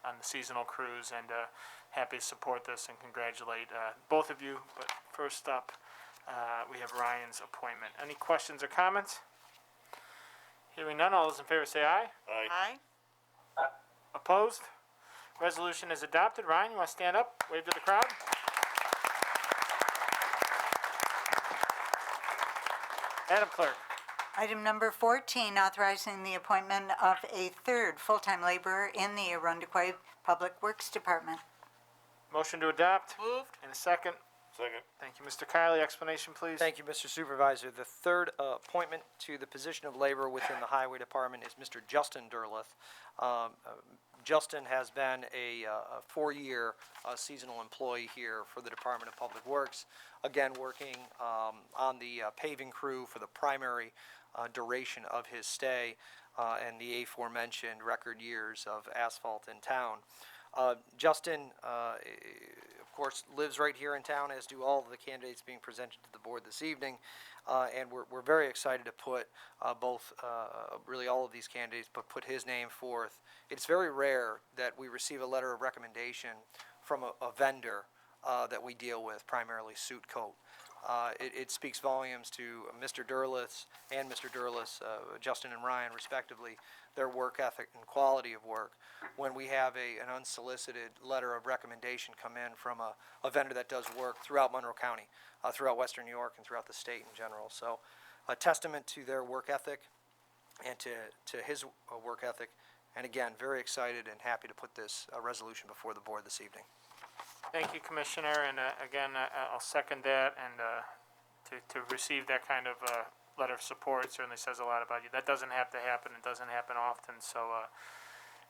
on the seasonal crews, and happy to support this and congratulate both of you. But first up, we have Ryan's appointment. Any questions or comments? Hearing none, all those in favor say aye. Aye. Aye. Opposed? Resolution is adopted. Ryan, you want to stand up, wave to the crowd? Madam Clerk. Item number 14, authorizing the appointment of a third full-time laborer in the Arundequoit Public Works Department. Motion to adopt. Moved. In a second. Second. Thank you, Mr. Kiley. Explanation, please. Thank you, Mr. Supervisor. The third appointment to the position of laborer within the Highway Department is Mr. Justin Derlith. Justin has been a 4-year seasonal employee here for the Department of Public Works, again, working on the paving crew for the primary duration of his stay and the aforementioned record years of asphalt in town. Justin, of course, lives right here in town, as do all of the candidates being presented to the board this evening. And we're very excited to put really all of these candidates, but put his name forth. It's very rare that we receive a letter of recommendation from a vendor that we deal with, primarily Suit Coat. It speaks volumes to Mr. Derlith's and Mr. Derlith's, Justin and Ryan respectively, their work ethic and quality of work, when we have an unsolicited letter of recommendation come in from a vendor that does work throughout Monroe County, throughout Western New York, and throughout the state in general. So a testament to their work ethic and to his work ethic. And again, very excited and happy to put this resolution before the board this evening. Thank you, Commissioner, and again, I'll second that, and to receive that kind of letter of support certainly says a lot about you. That doesn't have to happen. It doesn't happen often, so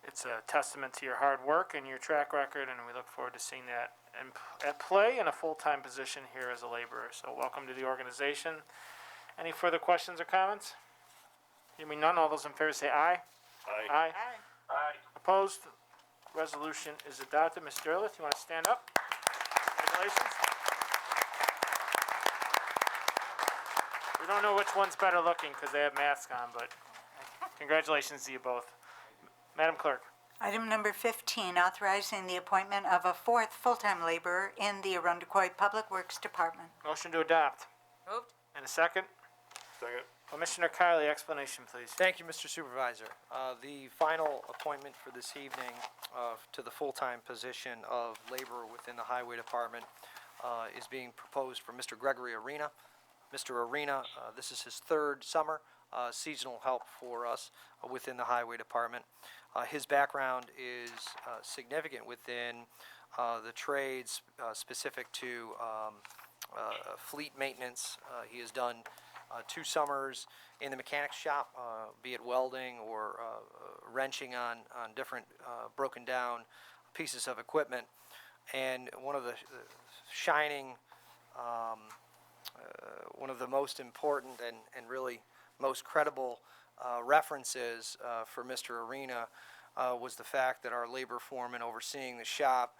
it's a testament to your hard work and your track record, and we look forward to seeing that at play in a full-time position here as a laborer. So welcome to the organization. Any further questions or comments? Hearing none, all those in favor say aye. Aye. Aye. Opposed? Resolution is adopted. Ms. Derlith, you want to stand up? Congratulations. We don't know which one's better looking because they have masks on, but congratulations to you both. Madam Clerk. Item number 15, authorizing the appointment of a fourth full-time laborer in the Arundequoit Public Works Department. Motion to adopt. Moved. And a second. Second. Commissioner Kiley, explanation, please. Thank you, Mr. Supervisor. The final appointment for this evening to the full-time position of laborer within the Highway Department is being proposed for Mr. Gregory Arena. Mr. Arena, this is his third summer seasonal help for us within the Highway Department. His background is significant within the trades specific to fleet maintenance. He has done 2 summers in the mechanics shop, be it welding or wrenching on different broken down pieces of equipment. And one of the shining, one of the most important and really most credible references for Mr. Arena was the fact that our labor foreman overseeing the shop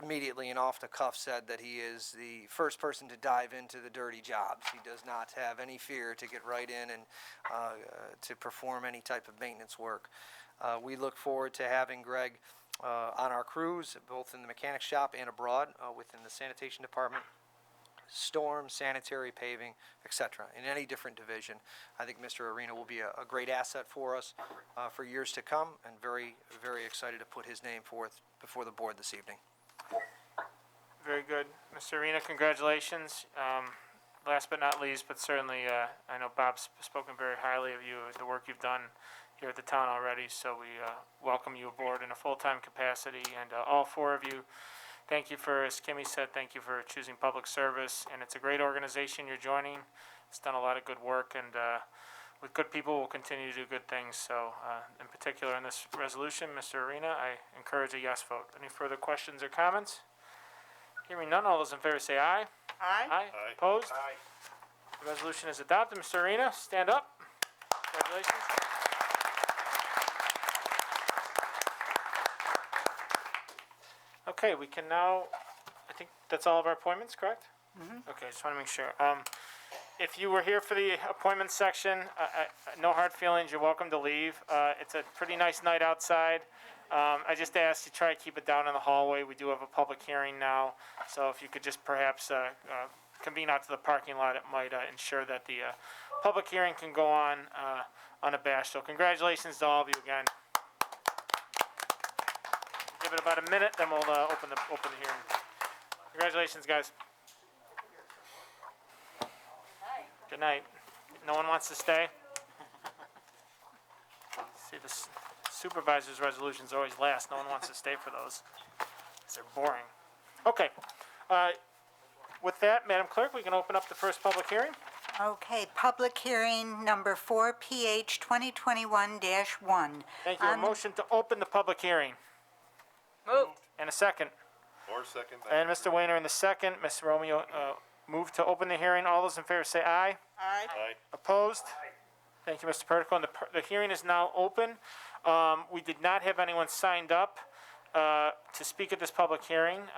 immediately and off the cuff said that he is the first person to dive into the dirty jobs. He does not have any fear to get right in and to perform any type of maintenance work. We look forward to having Greg on our crews, both in the mechanic shop and abroad within the sanitation department, storm, sanitary, paving, etc. In any different division. I think Mr. Arena will be a great asset for us for years to come, and very, very excited to put his name forth before the board this evening. Very good. Mr. Arena, congratulations. Last but not least, but certainly I know Bob's spoken very highly of you, the work you've done here at the town already, so we welcome you aboard in a full-time capacity, and all 4 of you, thank you for, as Kimmy said, thank you for choosing public service, and it's a great organization you're joining. It's done a lot of good work, and with good people, we'll continue to do good things. So, in particular, in this resolution, Mr. Arena, I encourage a yes vote. Any further questions or comments? Hearing none, all those in favor say aye. Aye. Opposed? The resolution is adopted. Mr. Arena, stand up. Congratulations. Okay, we can now, I think that's all of our appointments, correct? Okay, just want to make sure. If you were here for the appointments section, no hard feelings, you're welcome to leave. It's a pretty nice night outside. I just asked you try to keep it down in the hallway. We do have a public hearing now, so if you could just perhaps convene out to the parking lot, it might ensure that the public hearing can go on unabashed. So congratulations to all of you again. Give it about a minute, then we'll open the hearing. Congratulations, guys. Good night. No one wants to stay? See, the supervisor's resolutions always last. No one wants to stay for those. 'Cause they're boring. Okay. With that, Madam Clerk, we can open up the first public hearing. Okay, public hearing number 4PH 2021-1. Thank you. A motion to open the public hearing. Moved. And a second. Or second. And Mr. Wayner in the second. Ms. Romeo moved to open the hearing. All those in favor say aye. Aye. Aye. Opposed? Thank you, Mr. Pertico. And the hearing is now open. We did not have anyone signed up to speak at this public hearing.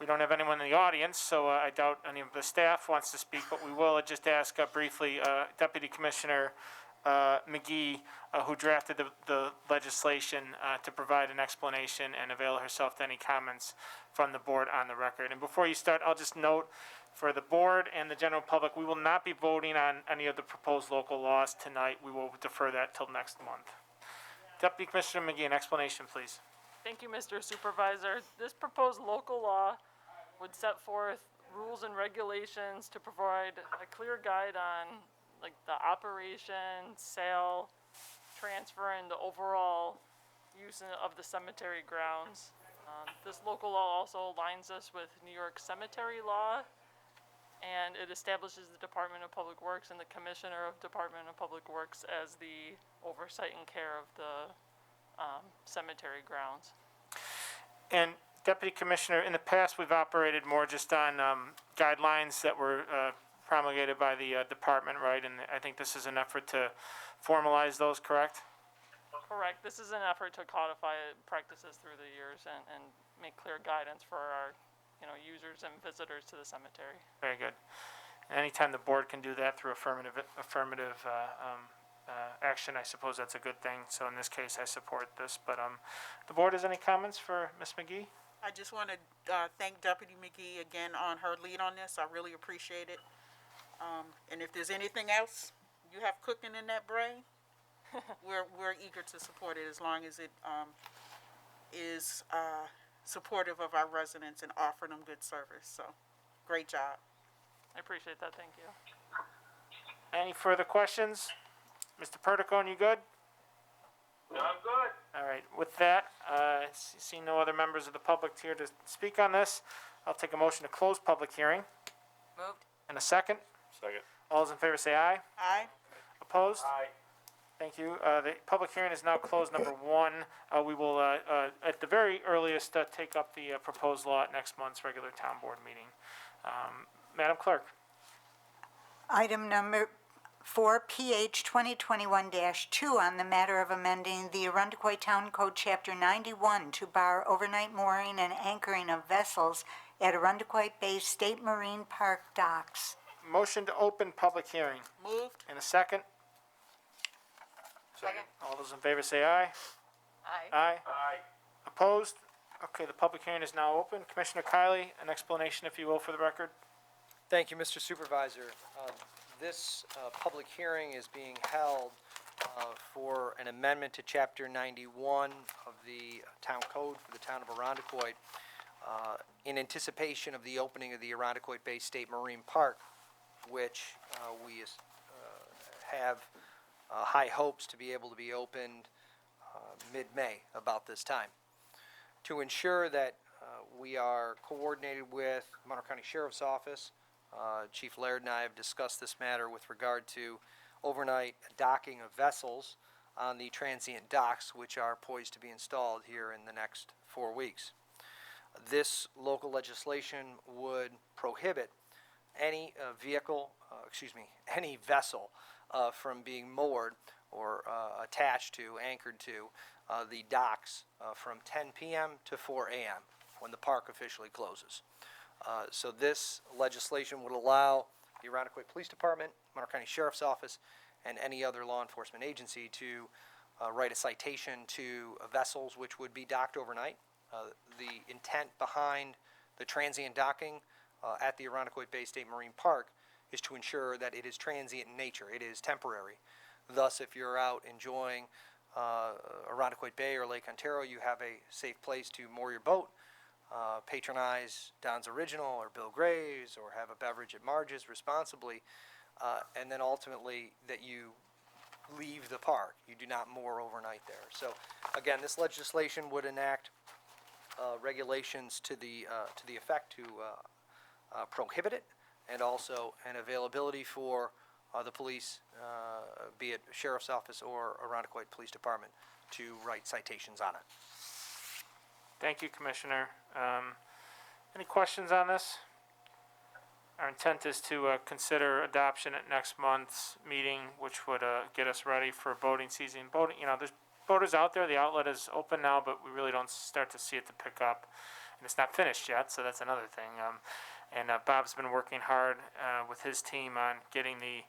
We don't have anyone in the audience, so I doubt any of the staff wants to speak, but we will just ask briefly Deputy Commissioner McGee, who drafted the legislation, to provide an explanation and avail herself to any comments from the board on the record. And before you start, I'll just note for the board and the general public, we will not be voting on any of the proposed local laws tonight. We will defer that till next month. Deputy Commissioner McGee, an explanation, please. Thank you, Mr. Supervisor. This proposed local law would set forth rules and regulations to provide a clear guide on, like, the operation, sale, transfer, and the overall use of the cemetery grounds. This local law also aligns us with New York cemetery law, and it establishes the Department of Public Works and the Commissioner of Department of Public Works as the oversight and care of the cemetery grounds. And Deputy Commissioner, in the past, we've operated more just on guidelines that were promulgated by the department, right? And I think this is an effort to formalize those, correct? Correct. This is an effort to codify practices through the years and make clear guidance for our, users and visitors to the cemetery. Very good. Anytime the board can do that through affirmative action, I suppose that's a good thing. So in this case, I support this. But the board has any comments for Ms. McGee? I just want to thank Deputy McGee again on her lead on this. I really appreciate it. And if there's anything else you have cooking in that brain, we're eager to support it as long as it is supportive of our residents and offering them good service. So, great job. I appreciate that. Thank you. Any further questions? Mr. Perticone, you good? I'm good. All right. With that, see no other members of the public here to speak on this. I'll take a motion to close public hearing. Moved. And a second. Second. All those in favor say aye. Aye. Opposed? Aye. Thank you. The public hearing is now closed. Number one, we will, at the very earliest, take up the proposed law at next month's regular town board meeting. Madam Clerk. Item number 4PH 2021-2 on the matter of amending the Arundecoy Town Code Chapter 91 to bar overnight mooring and anchoring of vessels at Arundecoy Bay State Marine Park docks. Motion to open public hearing. Moved. And a second. Second. All those in favor say aye. Aye. Aye. Aye. Opposed? Okay, the public hearing is now open. Commissioner Kiley, an explanation, if you will, for the record. Thank you, Mr. Supervisor. This public hearing is being held for an amendment to Chapter 91 of the Town Code for the town of Arundecoy in anticipation of the opening of the Arundecoy Bay State Marine Park, which we have high hopes to be able to be opened mid-May about this time. To ensure that we are coordinated with Monroe County Sheriff's Office, Chief Laird and I have discussed this matter with regard to overnight docking of vessels on the transient docks, which are poised to be installed here in the next 4 weeks. This local legislation would prohibit any any vessel from being moored or attached to, anchored to the docks from 10 p.m. to 4 a.m. when the park officially closes. So this legislation would allow the Arundecoit Police Department, Monroe County Sheriff's Office, and any other law enforcement agency to write a citation to vessels which would be docked overnight. The intent behind the transient docking at the Arundecoit Bay State Marine Park is to ensure that it is transient in nature, it is temporary. Thus, if you're out enjoying Arundecoit Bay or Lake Ontario, you have a safe place to moor your boat, patronize Don's Original or Bill Gray's, or have a beverage at Marge's responsibly, and then ultimately that you leave the park. You do not moor overnight there. So, again, this legislation would enact regulations to the effect to prohibit it, and also an availability for the police, be it Sheriff's Office or Arundecoit Police Department, to write citations on it. Thank you, Commissioner. Any questions on this? Our intent is to consider adoption at next month's meeting, which would get us ready for boating season. Boating, there's boaters out there. The outlet is open now, but we really don't start to see it to pick up, and it's not finished yet. So that's another thing. And Bob's been working hard with his team on getting the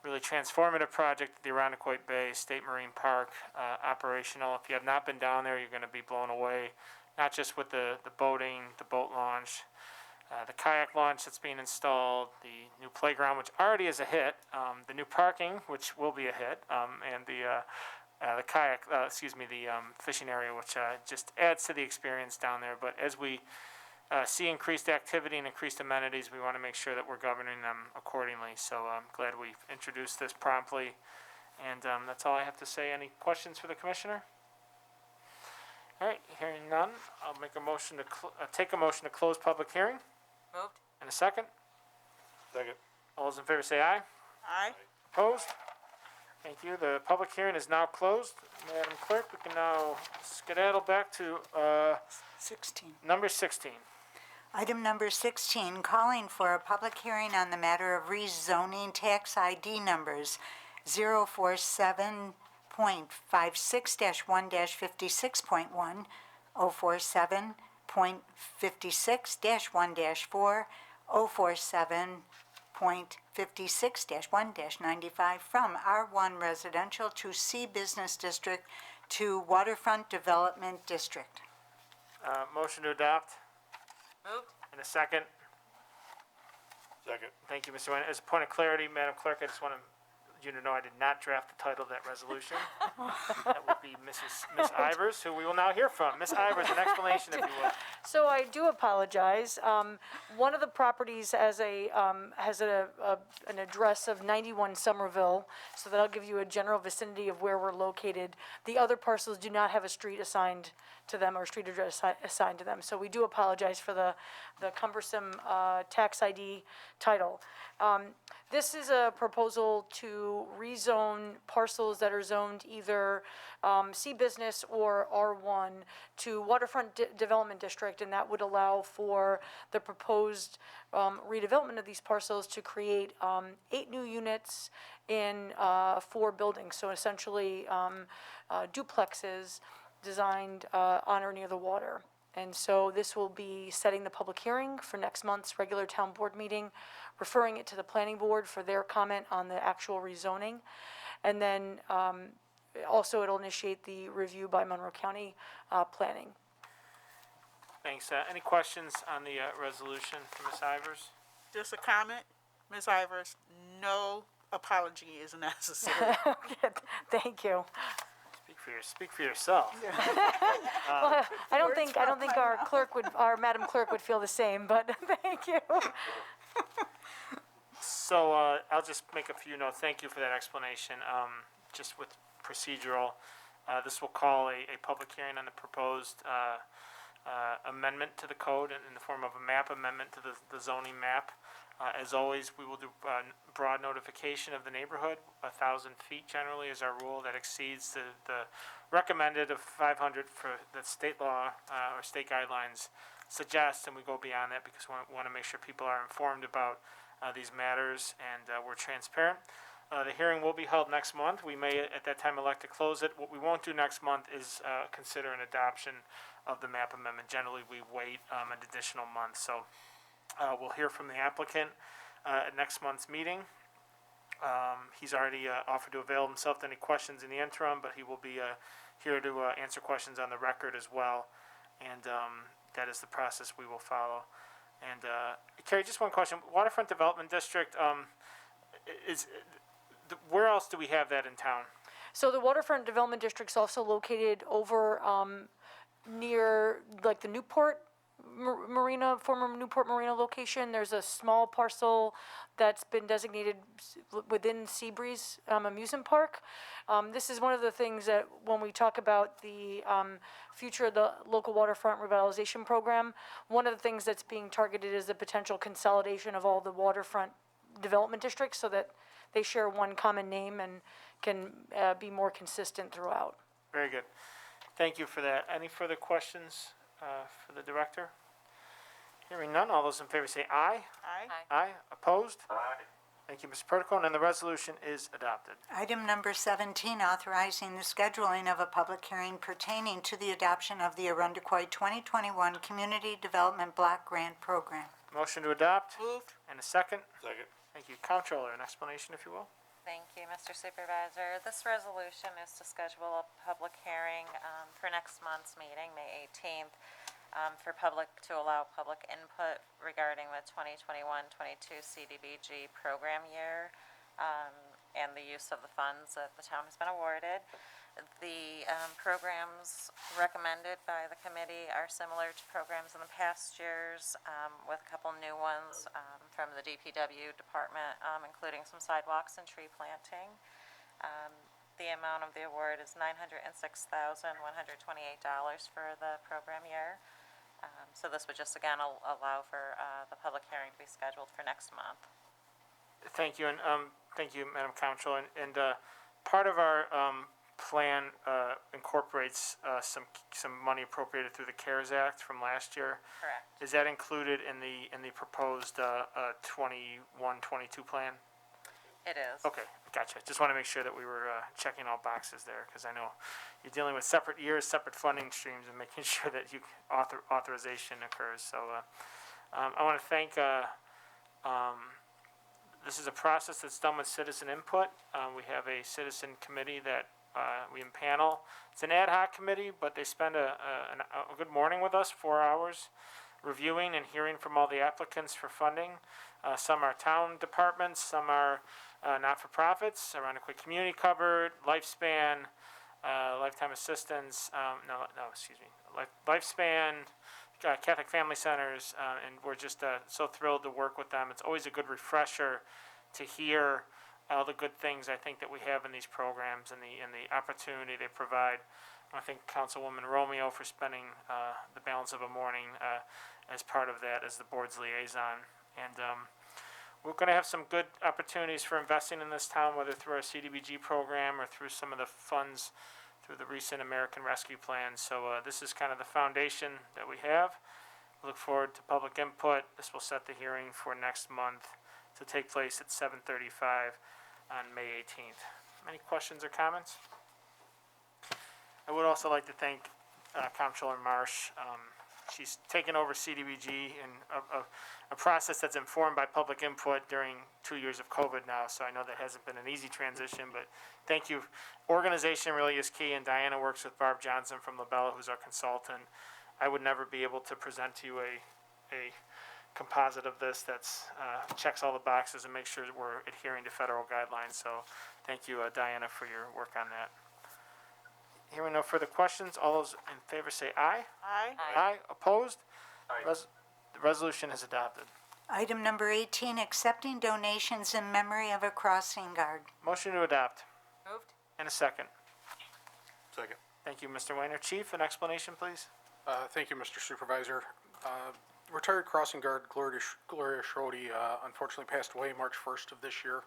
really transformative project at the Arundecoit Bay State Marine Park operational. If you have not been down there, you're going to be blown away, not just with the boating, the boat launch, the kayak launch that's being installed, the new playground, which already is a hit, the new parking, which will be a hit, and the kayak, the fishing area, which just adds to the experience down there. But as we see increased activity and increased amenities, we want to make sure that we're governing them accordingly. So I'm glad we've introduced this promptly. And that's all I have to say. Any questions for the Commissioner? All right, hearing none, I'll make a motion to take a motion to close public hearing. Moved. And a second. Second. All those in favor say aye. Aye. Opposed? Thank you. The public hearing is now closed. Madam Clerk, we can now skedaddle back to 16. number 16. Item number 16, calling for a public hearing on the matter of rezoning tax ID numbers 047.56-1-56.1, 047.56-1-4, 047.56-1-95 from R1 Residential to C Business District to Waterfront Development District. Motion to adopt. Moved. And a second. Second. Thank you, Mr. Wayne. As a point of clarity, Madam Clerk, I just want you to know I did not draft the title of that resolution. That would be Miss Ivers, who we will now hear from. Miss Ivers, an explanation, if you will. So I do apologize. One of the properties has an address of 91 Somerville, so that'll give you a general vicinity of where we're located. The other parcels do not have a street assigned to them or street address assigned to them. So we do apologize for the cumbersome tax ID title. This is a proposal to rezone parcels that are zoned either C Business or R1 to Waterfront Development District, and that would allow for the proposed redevelopment of these parcels to create 8 new units in 4 buildings. So essentially duplexes designed on or near the water. And so this will be setting the public hearing for next month's regular town board meeting, referring it to the planning board for their comment on the actual rezoning. And then also it'll initiate the review by Monroe County Planning. Thanks. Any questions on the resolution for Ms. Ivers? Just a comment, Ms. Ivers, no apology is necessary. Okay, thank you. Speak for yourself. Well, I don't think our Madam Clerk would feel the same, but thank you. So I'll just make a few notes. Thank you for that explanation. Just with procedural, this will call a public hearing on the proposed amendment to the code in the form of a map amendment to the zoning map. As always, we will do broad notification of the neighborhood. 1,000 feet generally is our rule. That exceeds the recommended of 500 for the state law or state guidelines suggest, and we go beyond that because we want to make sure people are informed about these matters, and we're transparent. The hearing will be held next month. We may at that time elect to close it. What we won't do next month is consider an adoption of the map amendment. Generally, we wait an additional month. So we'll hear from the applicant at next month's meeting. He's already offered to avail himself to any questions in the interim, but he will be here to answer questions on the record as well. And that is the process we will follow. And Carrie, just one question. Waterfront Development District, where else do we have that in town? So the Waterfront Development District's also located over near like the Newport Marina, former Newport Marina location. There's a small parcel that's been designated within Seabreeze Amusement Park. This is one of the things that when we talk about the future of the local waterfront revitalization program, one of the things that's being targeted is the potential consolidation of all the waterfront development districts so that they share one common name and can be more consistent throughout. Very good. Thank you for that. Any further questions for the director? Hearing none, all those in favor say aye. Aye. Aye. Opposed? Aye. Thank you, Mr. Protocol, and the resolution is adopted. Item number 17, authorizing the scheduling of a public hearing pertaining to the adoption of the Arundecoy 2021 Community Development Block Grant Program. Motion to adopt, Moved. and a second. Second. Thank you. Comptroller, an explanation, if you will. Thank you, Mr. Supervisor. This resolution is to schedule a public hearing for next month's meeting, May 18th, for public, to allow public input regarding the 2021-22 CDBG program year and the use of the funds that the town has been awarded. The programs recommended by the committee are similar to programs in the past years, with a couple new ones from the DPW department, including some sidewalks and tree planting. The amount of the award is $906,128 for the program year. So this would just again allow for the public hearing to be scheduled for next month. Thank you, and thank you, Madam Comptroller. And part of our plan incorporates some money appropriated through the CARES Act from last year. Correct. Is that included in the proposed 21-22 plan? It is. Okay, gotcha. Just want to make sure that we were checking all boxes there, because I know you're dealing with separate years, separate funding streams, and making sure that you authorization occurs. So I want to thank. This is a process that's done with citizen input. We have a citizen committee that we impanel. It's an ad hoc committee, but they spend a good morning with us, 4 hours, reviewing and hearing from all the applicants for funding. Some are town departments, some are not-for-profits, Arundecoy Community Covered, Lifespan, Lifetime Assistance, Lifespan, Catholic Family Centers, and we're just so thrilled to work with them. It's always a good refresher to hear all the good things I think that we have in these programs and the opportunity they provide. I thank Councilwoman Romeo for spending the balance of a morning as part of that as the board's liaison. And we're going to have some good opportunities for investing in this town, whether through our CDBG program or through some of the funds through the recent American Rescue Plan. So this is kind of the foundation that we have. We look forward to public input. This will set the hearing for next month to take place at 7:35 on May 18th. Any questions or comments? I would also like to thank Comptroller Marsh. She's taken over CDBG in a process that's informed by public input during 2 years of COVID now, so I know that hasn't been an easy transition, but thank you. Organization really is key, and Diana works with Barb Johnson from LaBella, who's our consultant. I would never be able to present to you a composite of this that's checks all the boxes and makes sure that we're adhering to federal guidelines, so thank you, Diana, for your work on that. Hearing no further questions, all those in favor say aye. Aye. Aye. Opposed? The resolution is adopted. Item number 18, accepting donations in memory of a crossing guard. Motion to adopt. Moved. And a second. Second. Thank you, Mr. Weiner. Chief, an explanation, please? Thank you, Mr. Supervisor. Retired crossing guard Gloria Schrode unfortunately passed away March 1st of this year.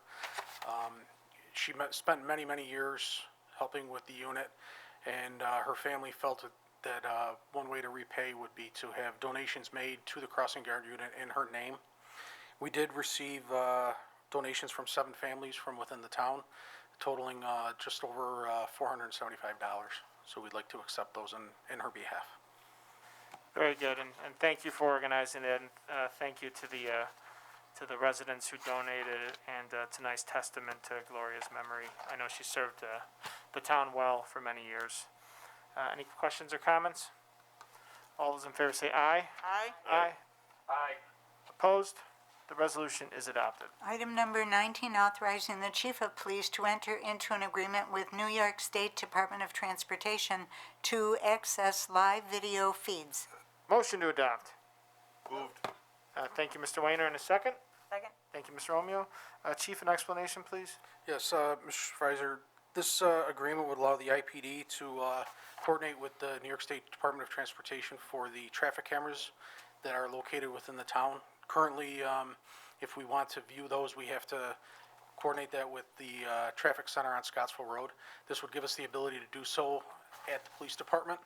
She spent many, many years helping with the unit, and her family felt that one way to repay would be to have donations made to the crossing guard unit in her name. We did receive donations from 7 families from within the town, totaling just over $475. So we'd like to accept those in her behalf. Very good, and thank you for organizing it, and thank you to the residents who donated, and it's a nice testament to Gloria's memory. I know she served the town well for many years. Any questions or comments? All those in favor say aye. Aye. Aye. Aye. Opposed? The resolution is adopted. Item number 19, authorizing the Chief of Police to enter into an agreement with New York State Department of Transportation to access live video feeds. Motion to adopt. Moved. Thank you, Mr. Weiner, in a second. Second? Thank you, Mr. Romeo. Chief, an explanation, please? Yes, Mr. Supervisor, this agreement would allow the IPD to coordinate with the New York State Department of Transportation for the traffic cameras that are located within the town. Currently, if we want to view those, we have to coordinate that with the traffic center on Scottsville Road. This would give us the ability to do so at the police department.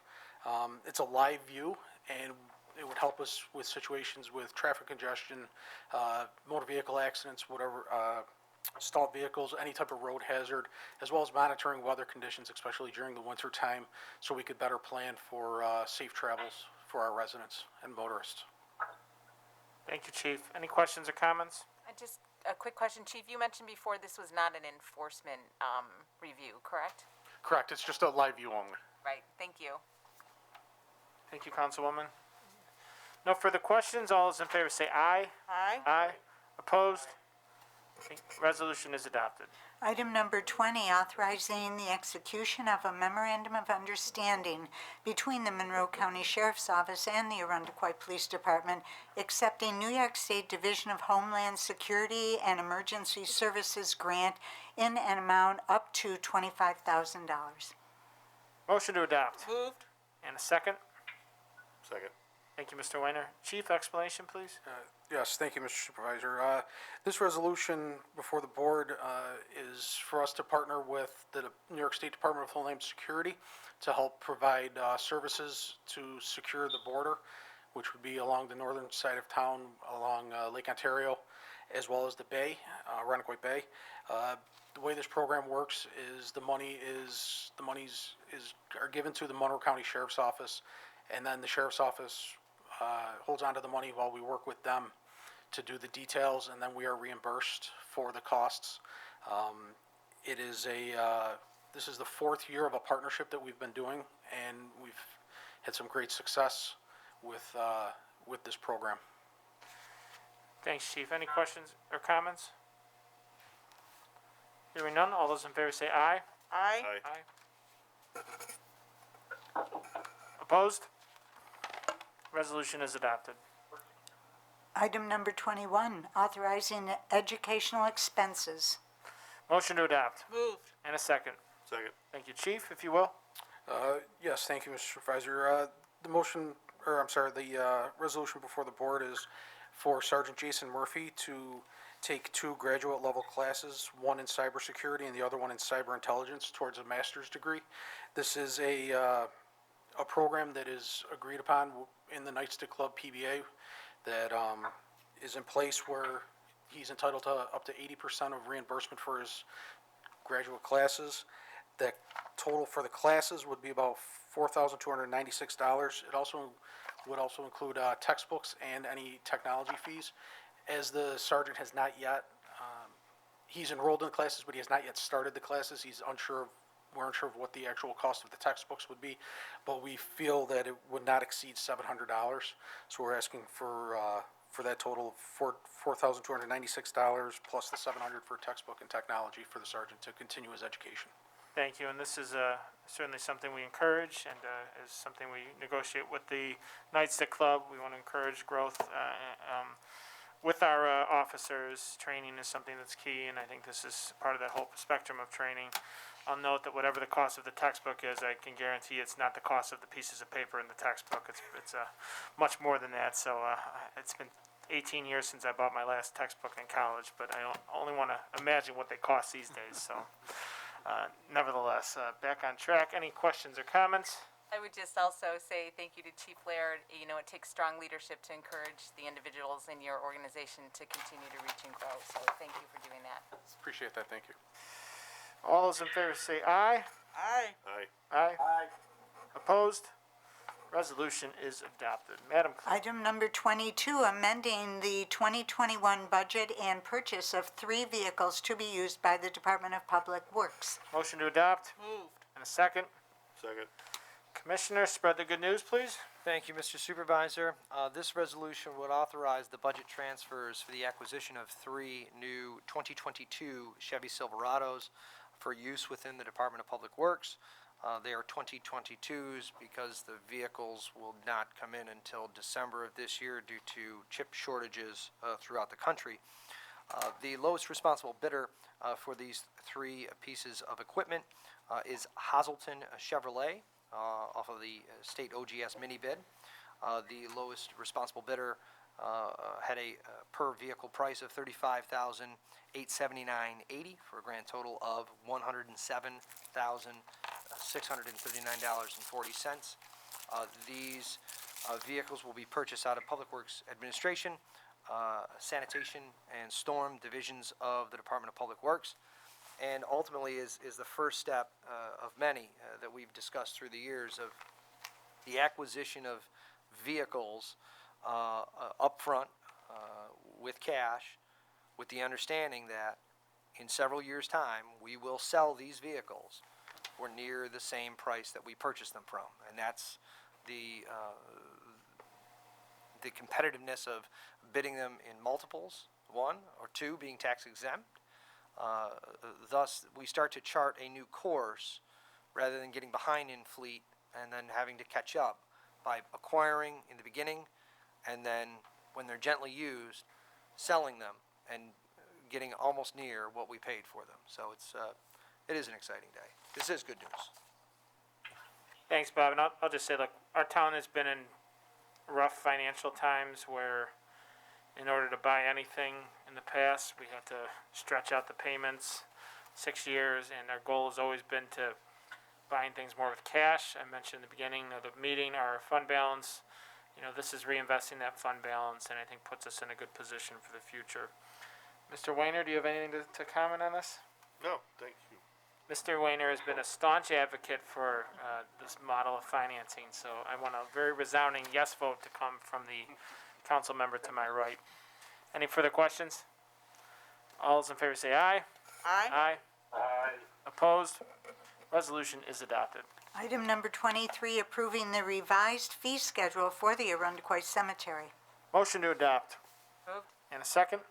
It's a live view, and it would help us with situations with traffic congestion, motor vehicle accidents, whatever, stalled vehicles, any type of road hazard, as well as monitoring weather conditions, especially during the winter time, so we could better plan for safe travels for our residents and motorists. Thank you, Chief. Any questions or comments? Just a quick question, Chief. You mentioned before this was not an enforcement review, correct? Correct, it's just a live view only. Right, thank you. Thank you, Councilwoman. No further questions. All those in favor say aye. Aye. Aye. Opposed? Resolution is adopted. Item number 20, authorizing the execution of a memorandum of understanding between the Monroe County Sheriff's Office and the Arundecoy Police Department, accepting New York State Division of Homeland Security and Emergency Services grant in an amount up to $25,000. Motion to adopt. Moved. And a second. Second. Thank you, Mr. Weiner. Chief, explanation, please. Yes, thank you, Mr. Supervisor. This resolution before the board is for us to partner with the New York State Department of Homeland Security to help provide services to secure the border, which would be along the northern side of town, along Lake Ontario, as well as the Bay, Arundecoy Bay. The way this program works is the monies are given to the Monroe County Sheriff's Office, and then the Sheriff's Office holds onto the money while we work with them to do the details, and then we are reimbursed for the costs. This is the 4th year of a partnership that we've been doing, and we've had some great success with this program. Thanks, Chief. Any questions or comments? Hearing none, all those in favor say aye. Aye. Aye. Opposed? Resolution is adopted. Item number 21, authorizing educational expenses. Motion to adopt. Moved. And a second. Second. Thank you, Chief, if you will. Yes, thank you, Mr. Supervisor. The resolution before the board is for Sergeant Jason Murphy to take 2 graduate level classes, one in cybersecurity and the other one in cyber intelligence, towards a master's degree. This is a program that is agreed upon in the Nightstick Club PBA that is in place where he's entitled to up to 80% of reimbursement for his graduate classes. The total for the classes would be about $4,296. It would also include textbooks and any technology fees. As the sergeant has not yet, he's enrolled in the classes, but he has not yet started the classes. We're unsure of what the actual cost of the textbooks would be, but we feel that it would not exceed $700. So we're asking for that total of $4,296 plus the $700 for textbook and technology for the sergeant to continue his education. Thank you, and this is certainly something we encourage, and is something we negotiate with the Nightstick Club. We want to encourage growth with our officers. Training is something that's key, and I think this is part of that whole spectrum of training. I'll note that whatever the cost of the textbook is, I can guarantee it's not the cost of the pieces of paper in the textbook. It's much more than that. So it's been 18 years since I bought my last textbook in college, but I only want to imagine what they cost these days. So nevertheless, back on track. Any questions or comments? I would just also say thank you to Chief Laird. You know, it takes strong leadership to encourage the individuals in your organization to continue to reach and grow. So thank you for doing that. Appreciate that, thank you. All those in favor say aye. Aye. Aye. Aye. Opposed? Resolution is adopted. Madam Clerk. Item number 22, amending the 2021 budget and purchase of 3 vehicles to be used by the Department of Public Works. Motion to adopt, Moved. and a second. Second. Commissioner, spread the good news, please. Thank you, Mr. Supervisor. This resolution would authorize the budget transfers for the acquisition of 3 new 2022 Chevy Silverados for use within the Department of Public Works. They are 2022s because the vehicles will not come in until December of this year due to chip shortages throughout the country. The lowest responsible bidder for these 3 pieces of equipment is Hazelton Chevrolet off of the state OGS mini bid. The lowest responsible bidder had a per vehicle price of $35,879.80 for a grand total of $107,639.40. These vehicles will be purchased out of Public Works Administration, Sanitation, and Storm divisions of the Department of Public Works, and ultimately is the first step of many that we've discussed through the years of the acquisition of vehicles upfront with cash, with the understanding that in several years' time, we will sell these vehicles for near the same price that we purchased them from. And that's the competitiveness of bidding them in multiples, 1 or 2 being tax exempt. Thus, we start to chart a new course rather than getting behind in fleet and then having to catch up by acquiring in the beginning and then when they're gently used, selling them and getting almost near what we paid for them. So it is an exciting day. This is good news. Thanks, Bob. And I'll just say, look, our town has been in rough financial times where in order to buy anything in the past, we had to stretch out the payments 6 years, and our goal has always been to buying things more with cash. I mentioned at the beginning of the meeting our fund balance. You know, this is reinvesting that fund balance, and I think puts us in a good position for the future. Mr. Weiner, do you have anything to comment on this? No, thank you. Mr. Weiner has been a staunch advocate for this model of financing, so I want a very resounding yes vote to come from the council member to my right. Any further questions? All those in favor say aye. Aye. Aye. Opposed? Resolution is adopted. Item number 23, approving the revised fee schedule for the Arundecoy Cemetery. Motion to adopt. Moved. And a second?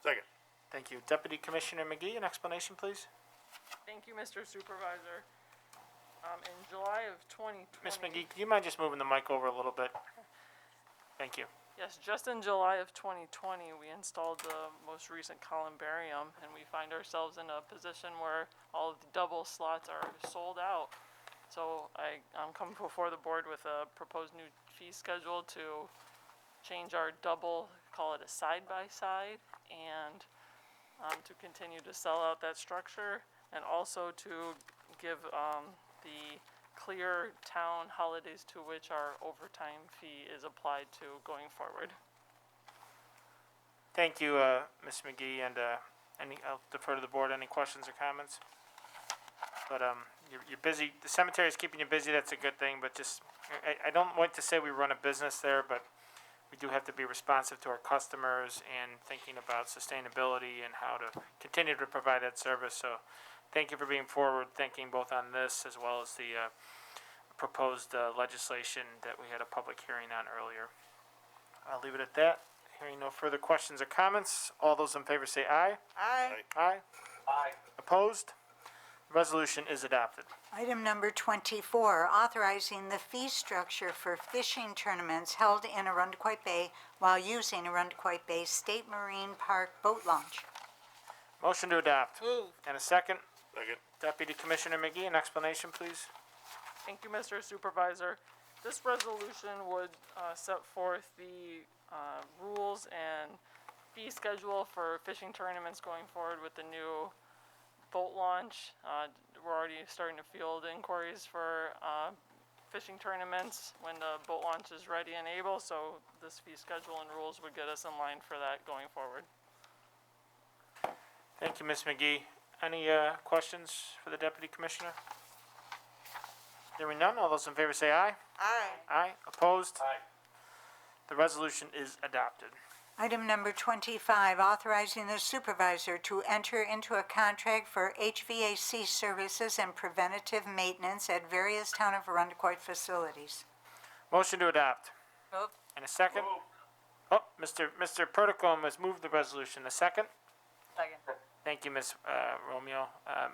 Second. Thank you. Deputy Commissioner McGee, an explanation, please? Thank you, Mr. Supervisor. In July of 2020. Ms. McGee, do you mind just moving the mic over a little bit? Thank you. Yes, just in July of 2020, we installed the most recent columbarium, and we find ourselves in a position where all of the double slots are sold out. So I'm coming before the board with a proposed new fee schedule to change our double, call it a side-by-side, and to continue to sell out that structure, and also to give the clear town holidays to which our overtime fee is applied to going forward. Thank you, Ms. McGee, and I'll defer to the board. Any questions or comments? But you're busy. The cemetery is keeping you busy. That's a good thing. But just I don't want to say we run a business there, but we do have to be responsive to our customers and thinking about sustainability and how to continue to provide that service. So thank you for being forward thinking both on this as well as the proposed legislation that we had a public hearing on earlier. I'll leave it at that. Hearing no further questions or comments, all those in favor say aye. Aye. Aye. Opposed? Resolution is adopted. Item number 24, authorizing the fee structure for fishing tournaments held in Arundecoy Bay while using Arundecoy Bay State Marine Park boat launch. Motion to adopt. Moved. And a second. Second. Deputy Commissioner McGee, an explanation, please. Thank you, Mr. Supervisor. This resolution would set forth the rules and fee schedule for fishing tournaments going forward with the new boat launch. we're already starting to field inquiries for, fishing tournaments when the boat launch is ready and able, so this fee schedule and rules would get us in line for that going forward. Thank you, Ms. McGee. Any questions for the Deputy Commissioner? Hearing none, all those in favor say aye. Aye. Aye. Opposed? Aye. The resolution is adopted. Item number 25, authorizing the supervisor to enter into a contract for HVAC services and preventative maintenance at various Town of Arundecoit facilities. Motion to adopt. Move. And a second? Oh, Mr. Perticom has moved the resolution. A second? Second. Thank you, Ms. Romeo.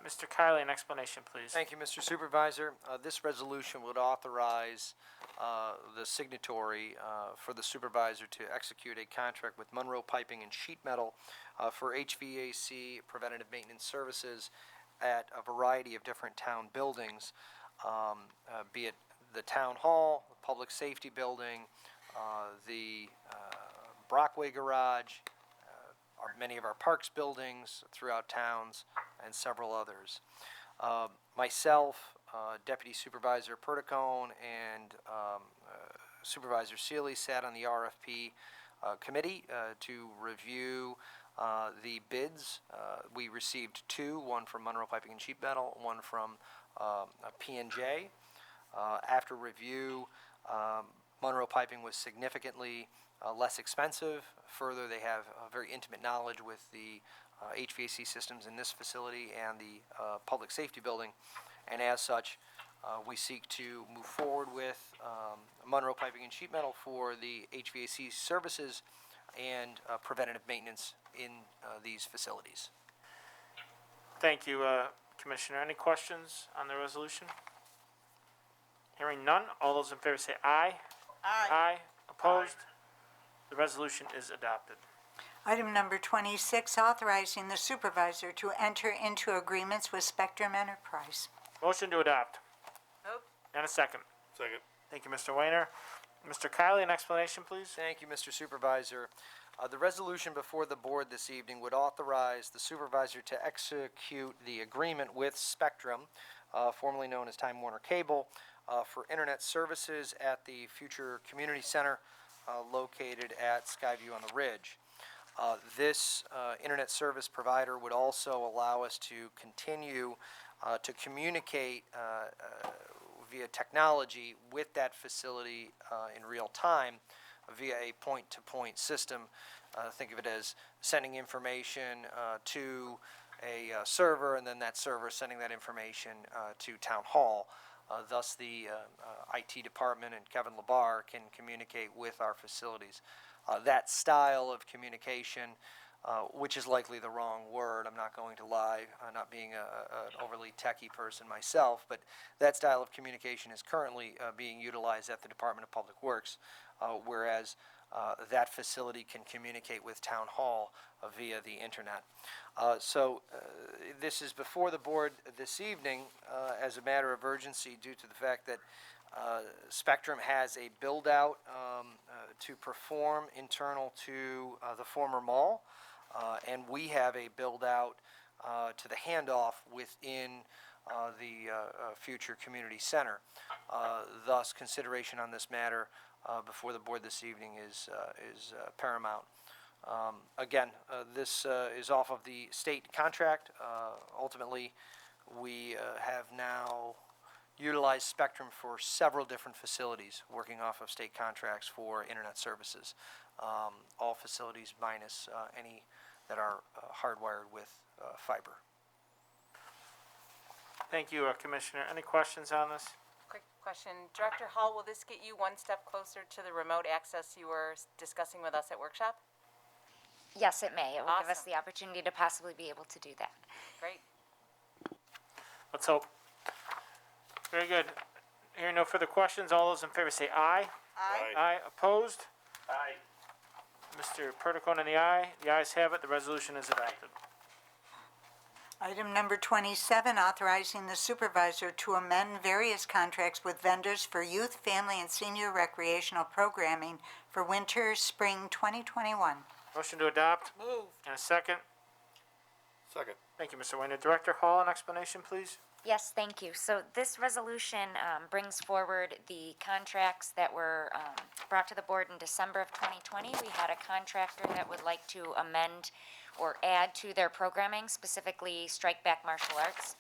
Mr. Kylie, an explanation, please. Thank you, Mr. Supervisor. This resolution would authorize the signatory for the supervisor to execute a contract with Monroe Piping and Sheet Metal for HVAC preventative maintenance services at a variety of different town buildings, be it the town hall, the public safety building, the Brockway Garage, many of our parks buildings throughout towns, and several others. Myself, Deputy Supervisor Perticone, and Supervisor Seeley sat on the RFP committee to review the bids. We received two, one from Monroe Piping and Sheet Metal, one from P&J. After review, Monroe Piping was significantly less expensive. Further, they have very intimate knowledge with the HVAC systems in this facility and the public safety building, and as such, we seek to move forward with Monroe Piping and Sheet Metal for the HVAC services and preventative maintenance in these facilities. Thank you, Commissioner. Any questions on the resolution? Hearing none, all those in favor say aye. Aye. Aye. Opposed? The resolution is adopted. Item number 26, authorizing the supervisor to enter into agreements with Spectrum Enterprise. Motion to adopt. Move. And a second. Second. Thank you, Mr. Weiner. Mr. Kylie, an explanation, please. Thank you, Mr. Supervisor. The resolution before the board this evening would authorize the supervisor to execute the agreement with Spectrum, formerly known as Time Warner Cable, for internet services at the future community center located at Skyview on the Ridge. This internet service provider would also allow us to continue to communicate via technology with that facility in real time via a point-to-point system. Think of it as sending information to a server, and then that server sending that information to Town Hall. Thus, the IT department and Kevin Labar can communicate with our facilities. That style of communication, which is likely the wrong word, I'm not going to lie, not being an overly techie person myself, but that style of communication is currently being utilized at the Department of Public Works, whereas that facility can communicate with Town Hall via the internet. So this is before the board this evening as a matter of urgency due to the fact that Spectrum has a build-out to perform internal to the former mall, and we have a build-out to the handoff within the future community center. Thus, consideration on this matter before the board this evening is paramount. Again, this is off of the state contract. Ultimately, we have now utilized Spectrum for several different facilities, working off of state contracts for internet services. All facilities minus any that are hardwired with fiber. Thank you, Commissioner. Any questions on this? Quick question. Director Hall, will this get you one step closer to the remote access you were discussing with us at workshop? Yes, it may. It will give us Awesome. the opportunity to possibly be able to do that. Great. Let's hope. Very good. Hearing no further questions, all those in favor say aye. Aye. Aye. Opposed? Aye. Mr. Perticone in the aye. The ayes have it. The resolution is adopted. Item number 27, authorizing the supervisor to amend various contracts with vendors for youth, family, and senior recreational programming for winter, spring 2021. Motion to adopt. Move. And a second. Second. Thank you, Mr. Weiner. Director Hall, an explanation, please. Yes, thank you. So this resolution brings forward the contracts that were brought to the board in December of 2020. We had a contractor that would like to amend or add to their programming, specifically Strike Back Martial Arts.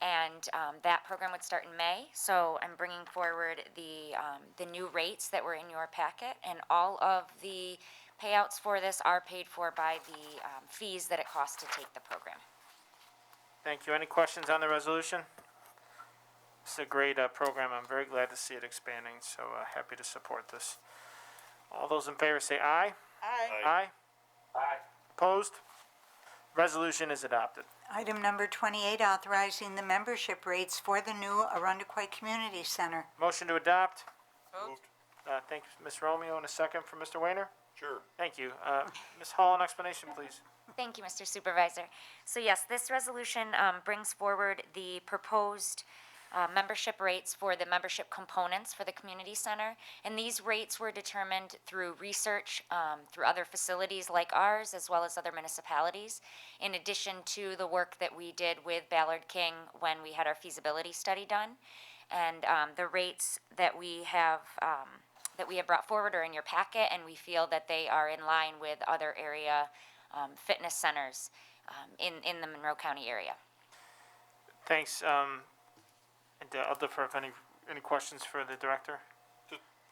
And that program would start in May. So I'm bringing forward the new rates that were in your packet, and all of the payouts for this are paid for by the fees that it costs to take the program. Thank you. Any questions on the resolution? It's a great program. I'm very glad to see it expanding, so happy to support this. All those in favor say aye. Aye. Aye. Aye. Opposed? Resolution is adopted. Item number 28, authorizing the membership rates for the new Arundequoit Community Center. Motion to adopt. Moved. Thank you, Ms. Romeo, and a second from Mr. Weiner. Sure. Thank you. Ms. Hall, an explanation, please. Thank you, Mr. Supervisor. So yes, this resolution brings forward the proposed membership rates for the membership components for the community center. And these rates were determined through research through other facilities like ours, as well as other municipalities, in addition to the work that we did with Ballard King when we had our feasibility study done. And the rates that we have brought forward are in your packet, and we feel that they are in line with other area fitness centers in the Monroe County area. Thanks. And I'll defer if any questions for the director.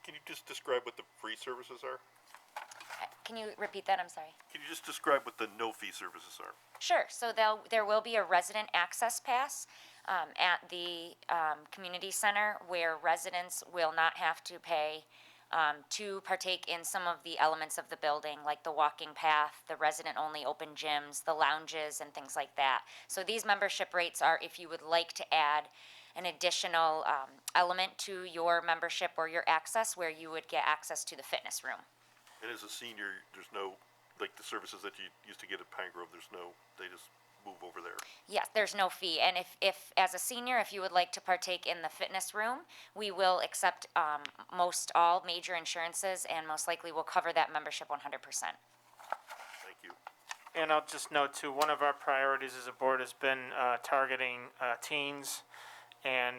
Can you just describe what the free services are? Can you repeat that? I'm sorry. Can you just describe what the no-fee services are? Sure. So there will be a resident access pass at the community center where residents will not have to pay to partake in some of the elements of the building, like the walking path, the resident-only open gyms, the lounges, and things like that. So these membership rates are if you would like to add an additional element to your membership or your access, where you would get access to the fitness room. And as a senior, there's no, like the services that you used to get at Pine Grove, they just move over there. Yes, there's no fee. And if as a senior, if you would like to partake in the fitness room, we will accept most all major insurances, and most likely will cover that membership 100%. Thank you. And I'll just note too, one of our priorities as a board has been targeting teens, and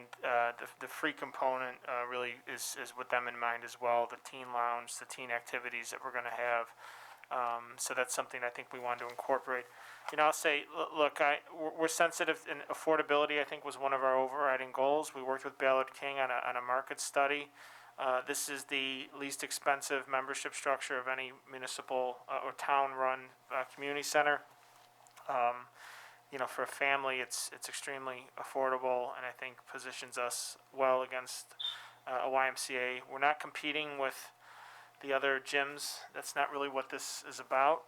the free component really is with them in mind as well. The teen lounge, the teen activities that we're going to have. So that's something I think we want to incorporate. You know, I'll say, look, we're sensitive, and affordability, I think, was one of our overriding goals. We worked with Ballard King on a market study. This is the least expensive membership structure of any municipal or town-run community center. You know, for a family, it's extremely affordable, and I think positions us well against a YMCA. We're not competing with the other gyms. That's not really what this is about.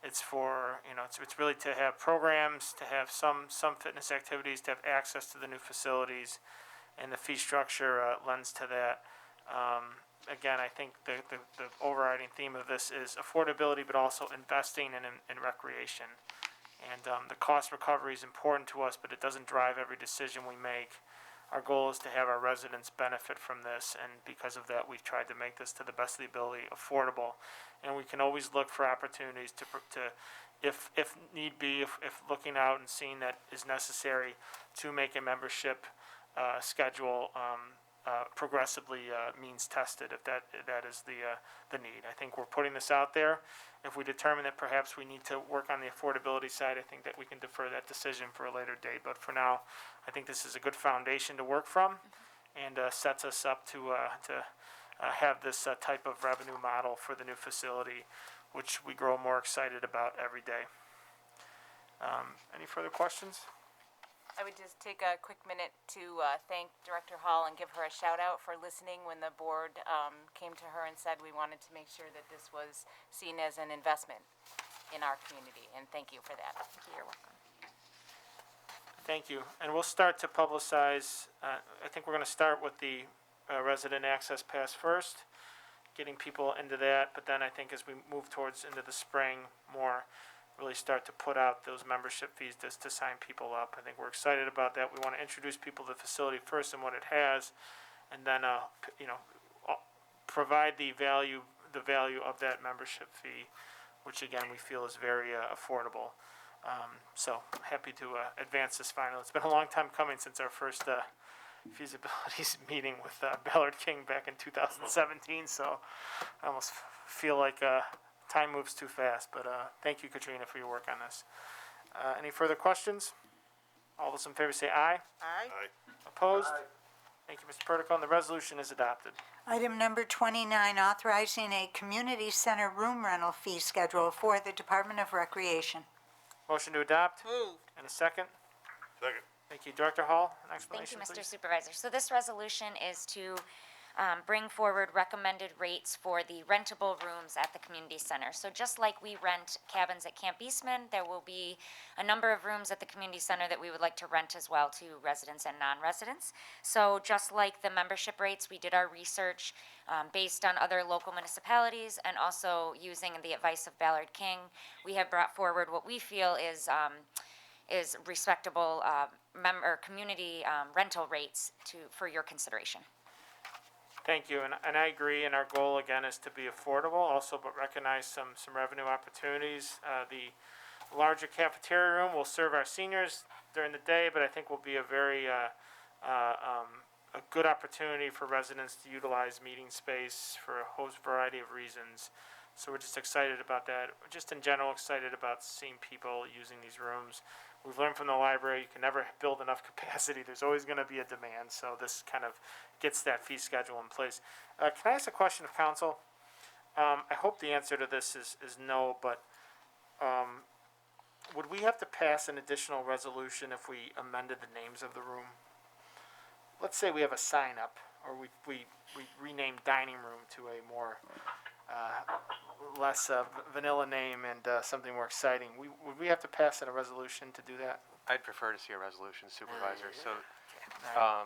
It's for, you know, it's really to have programs, to have some fitness activities, to have access to the new facilities, and the fee structure lends to that. Again, I think the overriding theme of this is affordability, but also investing in recreation. And the cost recovery is important to us, but it doesn't drive every decision we make. Our goal is to have our residents benefit from this, and because of that, we've tried to make this, to the best of the ability, affordable. And we can always look for opportunities to if need be, if looking out and seeing that is necessary, to make a membership schedule progressively means tested, if that is the need. I think we're putting this out there. If we determine that perhaps we need to work on the affordability side, I think that we can defer that decision for a later date. But for now, I think this is a good foundation to work from, and sets us up to have this type of revenue model for the new facility, which we grow more excited about every day. Any further questions? I would just take a quick minute to thank Director Hall and give her a shout out for listening when the board came to her and said we wanted to make sure that this was seen as an investment in our community, and thank you for that. Thank you. You're welcome. Thank you. And we'll start to publicize, I think we're going to start with the resident access pass first, getting people into that, but then I think as we move towards into the spring more, really start to put out those membership fees just to sign people up. I think we're excited about that. We want to introduce people to the facility first and what it has, and then you know, provide the value of that membership fee, which again we feel is very affordable. So happy to advance this final. It's been a long time coming since our first feasibilities meeting with Ballard King back in 2017. So I almost feel like time moves too fast. But thank you, Katrina, for your work on this. Any further questions? All those in favor say aye. Aye. Aye. Opposed? Thank you, Mr. Perdico, and the resolution is adopted. Item number 29, authorizing a community center room rental fee schedule for the Department of Recreation. Motion to adopt, Moved. and a second. Second. Thank you. Director Hall, an Thank you, explanation, Mr. please. Supervisor. So this resolution is to bring forward recommended rates for the rentable rooms at the community center. So just like we rent cabins at Camp Eastman, there will be a number of rooms at the community center that we would like to rent as well to residents and non-residents. So just like the membership rates, we did our research based on other local municipalities and also using the advice of Ballard King. We have brought forward what we feel is respectable community rental rates for your consideration. Thank you, and I agree, and our goal, again, is to be affordable also, but recognize some revenue opportunities. The larger cafeteria room will serve our seniors during the day, but I think will be a very, a good opportunity for residents to utilize meeting space for a host variety of reasons. So we're just excited about that. We're just in general excited about seeing people using these rooms. We've learned from the library, you can never build enough capacity. There's always going to be a demand, so this kind of gets that fee schedule in place. Can I ask a question of council? I hope the answer to this is no, but would we have to pass an additional resolution if we amended the names of the room? Let's say we have a sign up, or we rename dining room to a more less vanilla name and something more exciting. Would we have to pass in a resolution to do that? I'd prefer to see a resolution, Supervisor. So, All right.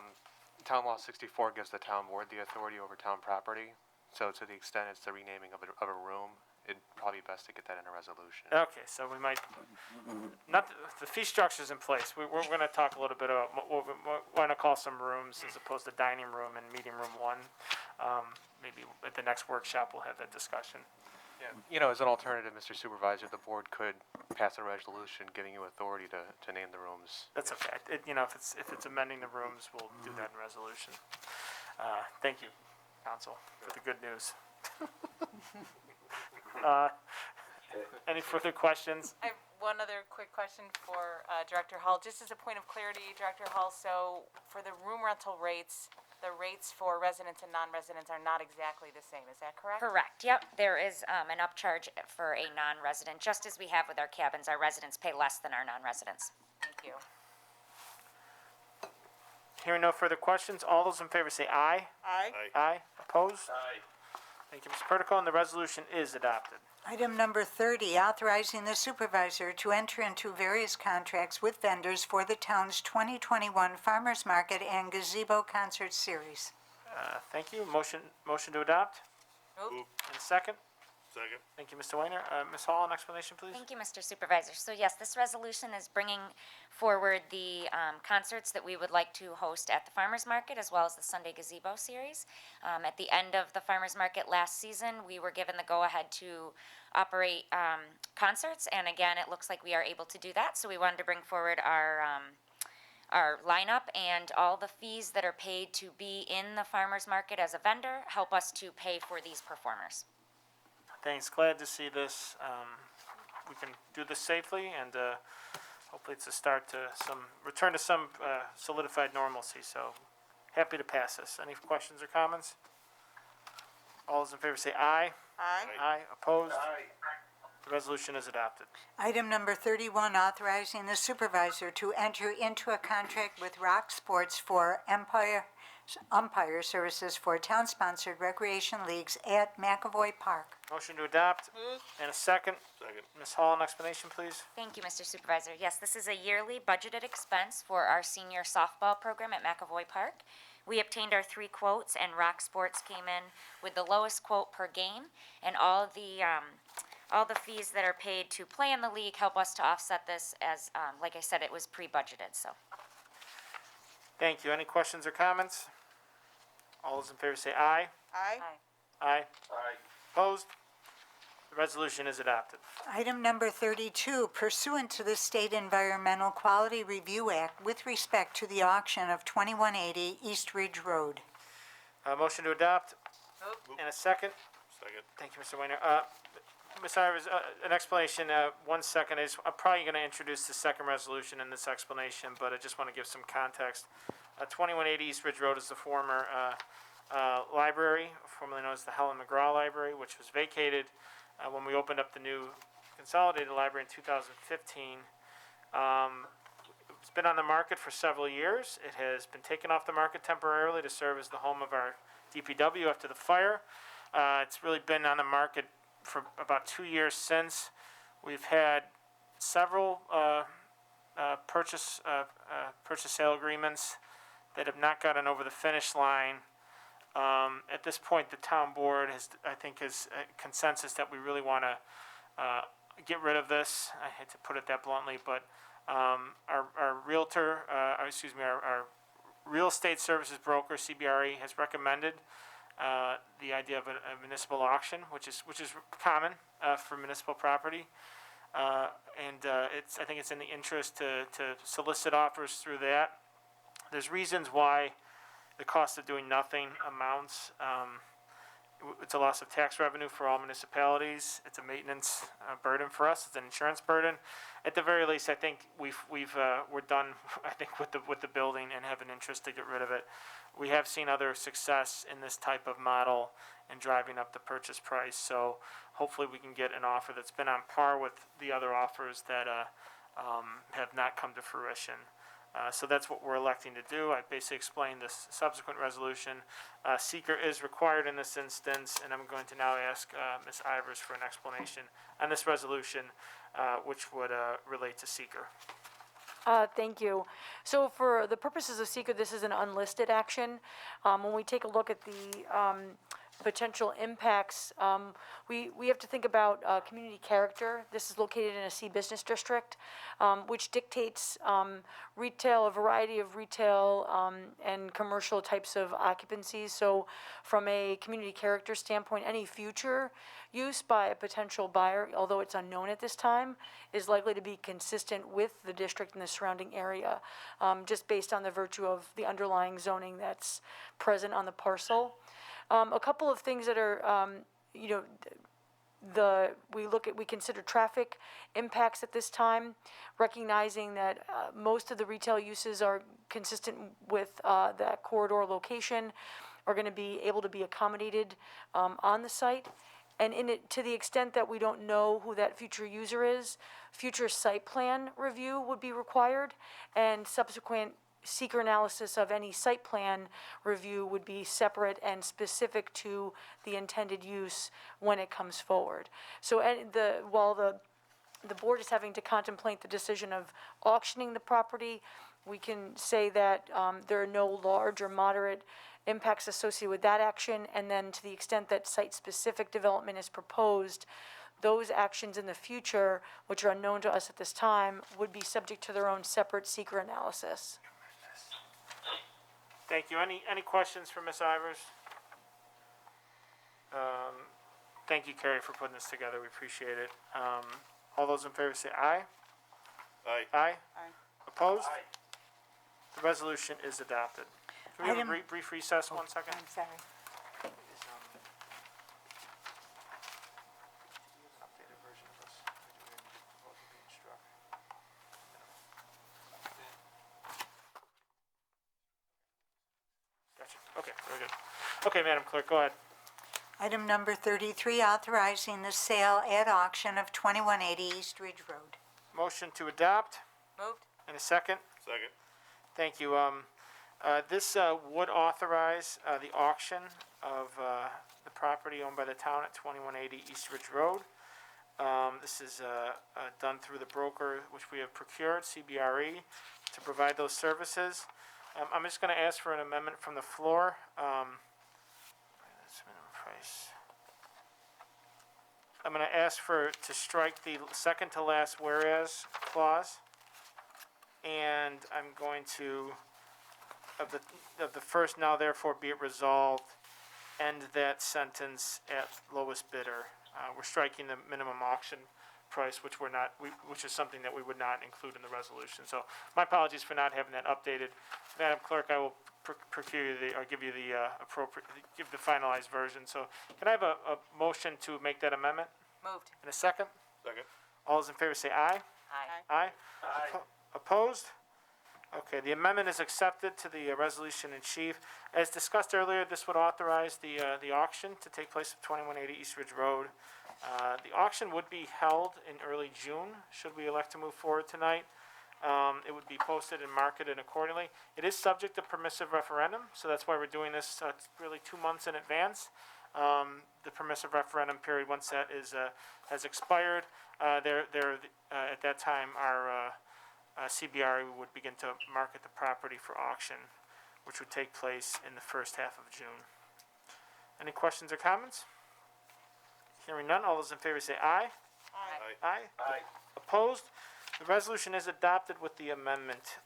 Town Law 64 gives the town board the authority over town property. So to the extent it's the renaming of a room, it'd probably be best to get that in a resolution. Okay, so we might, not, the fee structure's in place. We're gonna talk a little bit about what we're gonna call some rooms as opposed to dining room and meeting room one. Maybe at the next workshop, we'll have that discussion. Yeah. You know, as an alternative, Mr. Supervisor, the board could pass a resolution giving you authority to name the rooms. That's okay. If it's amending the rooms, we'll do that in resolution. Thank you, council, for the good news. Any further questions? I have one other quick question for Director Hall. Just as a point of clarity, Director Hall, so for the room rental rates, the rates for residents and non-residents are not exactly the same, is that correct? Correct, yep. There is an upcharge for a non-resident, just as we have with our cabins. Our residents pay less than our non-residents. Thank you. Hearing no further questions, all those in favor say aye. Aye. Aye. Opposed? Aye. Thank you, Mr. Perdico, and the resolution is adopted. Item number 30, authorizing the supervisor to enter into various contracts with vendors for the town's 2021 Farmers Market and Gazebo Concert Series. Thank you. Motion to adopt? Moved. And a second? Second. Thank you, Mr. Weiner. Ms. Hall, an explanation, please? Thank you, Mr. Supervisor. So yes, this resolution is bringing forward the concerts that we would like to host at the Farmers Market as well as the Sunday Gazebo Series. At the end of the Farmers Market last season, we were given the go-ahead to operate concerts, and again, it looks like we are able to do that. So we wanted to bring forward our lineup, and all the fees that are paid to be in the Farmers Market as a vendor help us to pay for these performers. Thanks. Glad to see this. We can do this safely, and hopefully it's a start to return to some solidified normalcy. So happy to pass this. Any questions or comments? All those in favor say aye. Aye. Aye. Opposed? Aye. The resolution is adopted. Item number 31, authorizing the supervisor to enter into a contract with Rock Sports for umpire services for town-sponsored recreation leagues at McAvoy Park. Motion to adopt. Moved. And a second. Second. Ms. Hall, an explanation, please? Thank you, Mr. Supervisor. Yes, this is a yearly budgeted expense for our senior softball program at McAvoy Park. We obtained our 3 quotes, and Rock Sports came in with the lowest quote per game, and all the fees that are paid to play in the league help us to offset this as, like I said, it was pre-budgeted, so. Thank you. Any questions or comments? All those in favor say aye. Aye. Aye. Aye. Opposed? The resolution is adopted. Item number 32, pursuant to the State Environmental Quality Review Act with respect to the auction of 2180 East Ridge Road. Motion to adopt. And a second. Second. Thank you, Mr. Weiner. Ms. Ivers, an explanation, 1 second. I'm probably going to introduce the second resolution in this explanation, but I just want to give some context. 2180 East Ridge Road is the former library, formerly known as the Helen McGraw Library, which was vacated when we opened up the new consolidated library in 2015. It's been on the market for several years. It has been taken off the market temporarily to serve as the home of our DPW after the fire. It's really been on the market for about 2 years since. We've had several purchase sale agreements that have not gotten over the finish line. At this point, the town board has a consensus that we really want to get rid of this. I hate to put it that bluntly, but our realtor, our real estate services broker, CBRE, has recommended the idea of a municipal auction, which is common for municipal property. I think it's in the interest to solicit offers through that. There's reasons why the cost of doing nothing amounts. It's a loss of tax revenue for all municipalities. It's a maintenance burden for us. It's an insurance burden. At the very least, I think we're done. I think with the building and have an interest to get rid of it. We have seen other success in this type of model in driving up the purchase price. So hopefully we can get an offer that's been on par with the other offers that have not come to fruition. So that's what we're electing to do. I basically explained this subsequent resolution. Seeker is required in this instance, and I'm going to now ask Ms. Ivers for an explanation on this resolution, which would relate to seeker. Thank you. So for the purposes of seeker, this is an unlisted action. When we take a look at the potential impacts, we have to think about community character. This is located in a C business district, which dictates retail, a variety of retail and commercial types of occupancies. So from a community character standpoint, any future use by a potential buyer, although it's unknown at this time, is likely to be consistent with the district and the surrounding area, just based on the virtue of the underlying zoning that's present on the parcel. A couple of things that are, we consider traffic impacts at this time, recognizing that most of the retail uses are consistent with that corridor location, are going to be able to be accommodated on the site. And to the extent that we don't know who that future user is, future site plan review would be required, and subsequent seeker analysis of any site plan review would be separate and specific to the intended use when it comes forward. So while the board is having to contemplate the decision of auctioning the property, we can say that there are no large or moderate impacts associated with that action, and then to the extent that site-specific development is proposed, those actions in the future, which are unknown to us at this time, would be subject to their own separate seeker analysis. Thank you. Any questions for Ms. Ivers? Thank you, Carrie, for putting this together. We appreciate it. All those in favor say aye. Aye. Aye. Aye. Opposed? The resolution is adopted. Can we have a Item- brief recess, 1 second? I'm sorry. Updated version of this. Being struck. Gotcha. Okay, very good. Okay, Madam Clerk, go ahead. Item number 33, authorizing the sale at auction of 2180 East Ridge Road. Motion to adopt, Moved. and a second. Second. Thank you. This would authorize the auction of the property owned by the town at 2180 East Ridge Road. This is done through the broker which we have procured, CBRE, to provide those services. I'm just going to ask for an amendment from the floor. That's minimum price. I'm going to ask to strike the second to last whereas clause. And I'm going to, of the first now therefore be it resolved, end that sentence at lowest bidder. we're striking the minimum auction price, which which is something that we would not include in the resolution. So my apologies for not having that updated. Madam Clerk, I will procure you or give you the give the finalized version. So can I have a motion to make that amendment? Moved. In a second? Second. All those in favor say aye. Aye. Aye? Opposed? Okay, the amendment is accepted to the resolution in chief. As discussed earlier, this would authorize the auction to take place at 2180 East Ridge Road. The auction would be held in early June, should we elect to move forward tonight. It would be posted and marketed accordingly. It is subject to permissive referendum, so that's why we're doing this really 2 months in advance. The permissive referendum period, once that has expired, at that time, our CBRE would begin to market the property for auction, which would take place in the first half of June. Any questions or comments? Hearing none, all those in favor say aye. Aye. Aye. Opposed? The resolution is adopted with the amendment.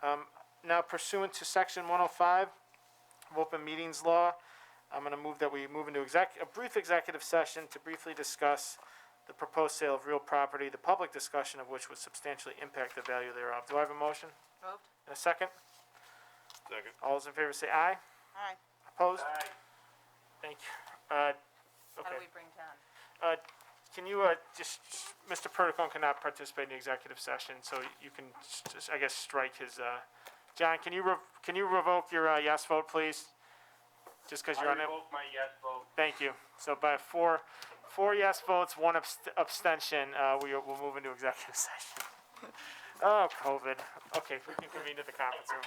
Now pursuant to section 105 of Open Meetings Law, I'm going to move that we move into a brief executive session to briefly discuss the proposed sale of real property, the public discussion of which would substantially impact the value thereof. Do I have a motion? Moved. And a second? Second. All those in favor say aye. Aye. Opposed? Aye. Thank you. How Okay. do we bring John? Can you, Mr. Perticone cannot participate in the executive session, so you can just, I guess, strike his, John, can you revoke your, yes vote, please? Just because you're on it. I revoke my yes vote. Thank you. So by four yes votes, one abstention, we'll move into executive session. Oh, COVID. Okay, we can convene to the conference room.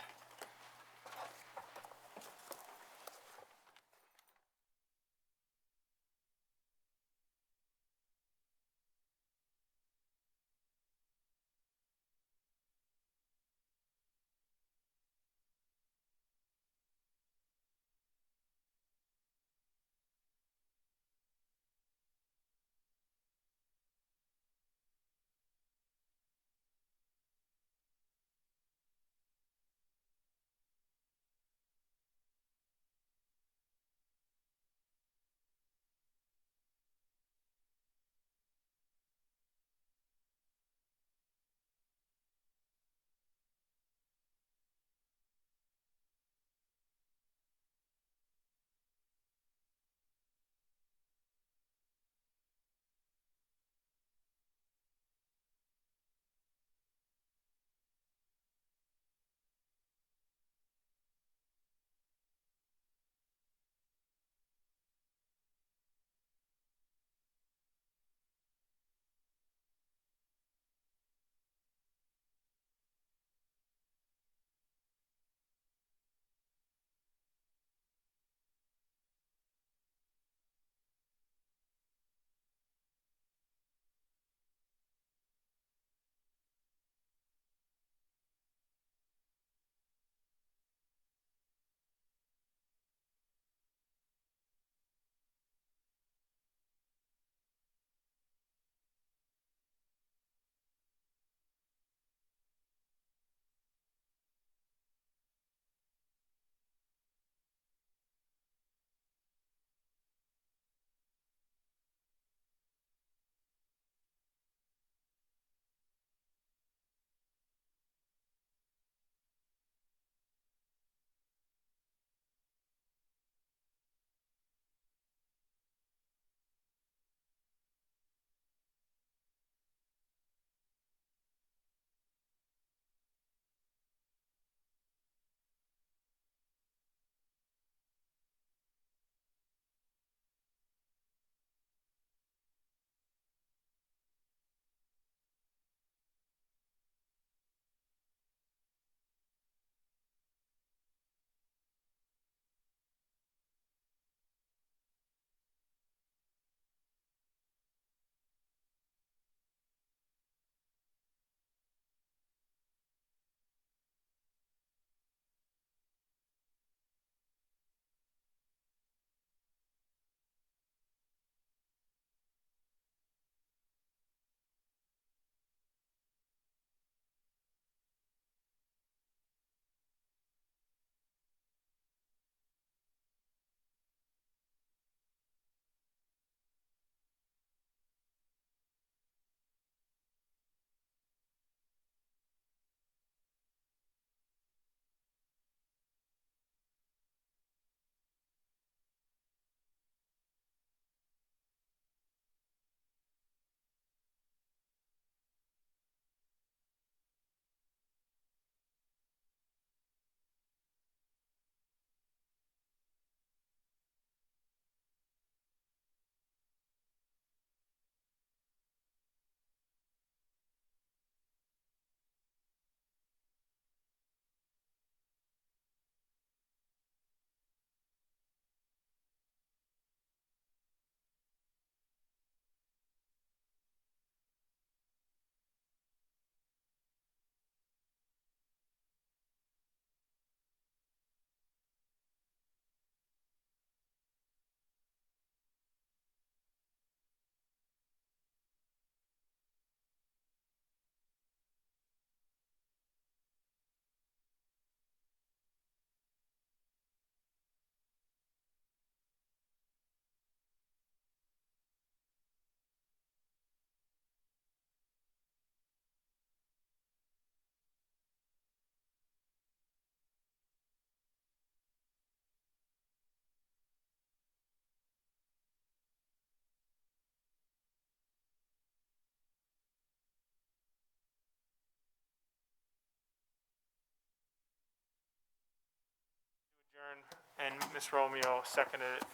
and Ms. Romeo seconded it.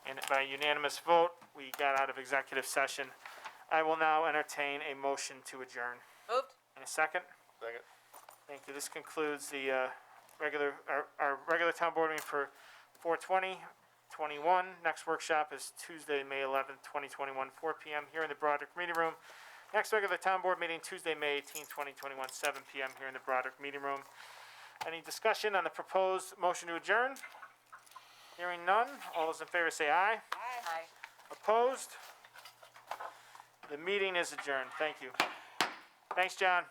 And by unanimous vote, we got out of executive session. I will now entertain a motion to adjourn. Moved. In a second? Second. Thank you. This concludes the our regular town board meeting for 4/20/21. Next workshop is Tuesday, May 11th, 2021, 4 p.m. here in the Broderick Meeting Room. Next regular town board meeting, Tuesday, May 18th, 2021, 7 p.m. here in the Broderick Meeting Room. Any discussion on the proposed motion to adjourn? Hearing none. All those in favor say aye. Aye. Opposed? The meeting is adjourned. Thank you. Thanks, John.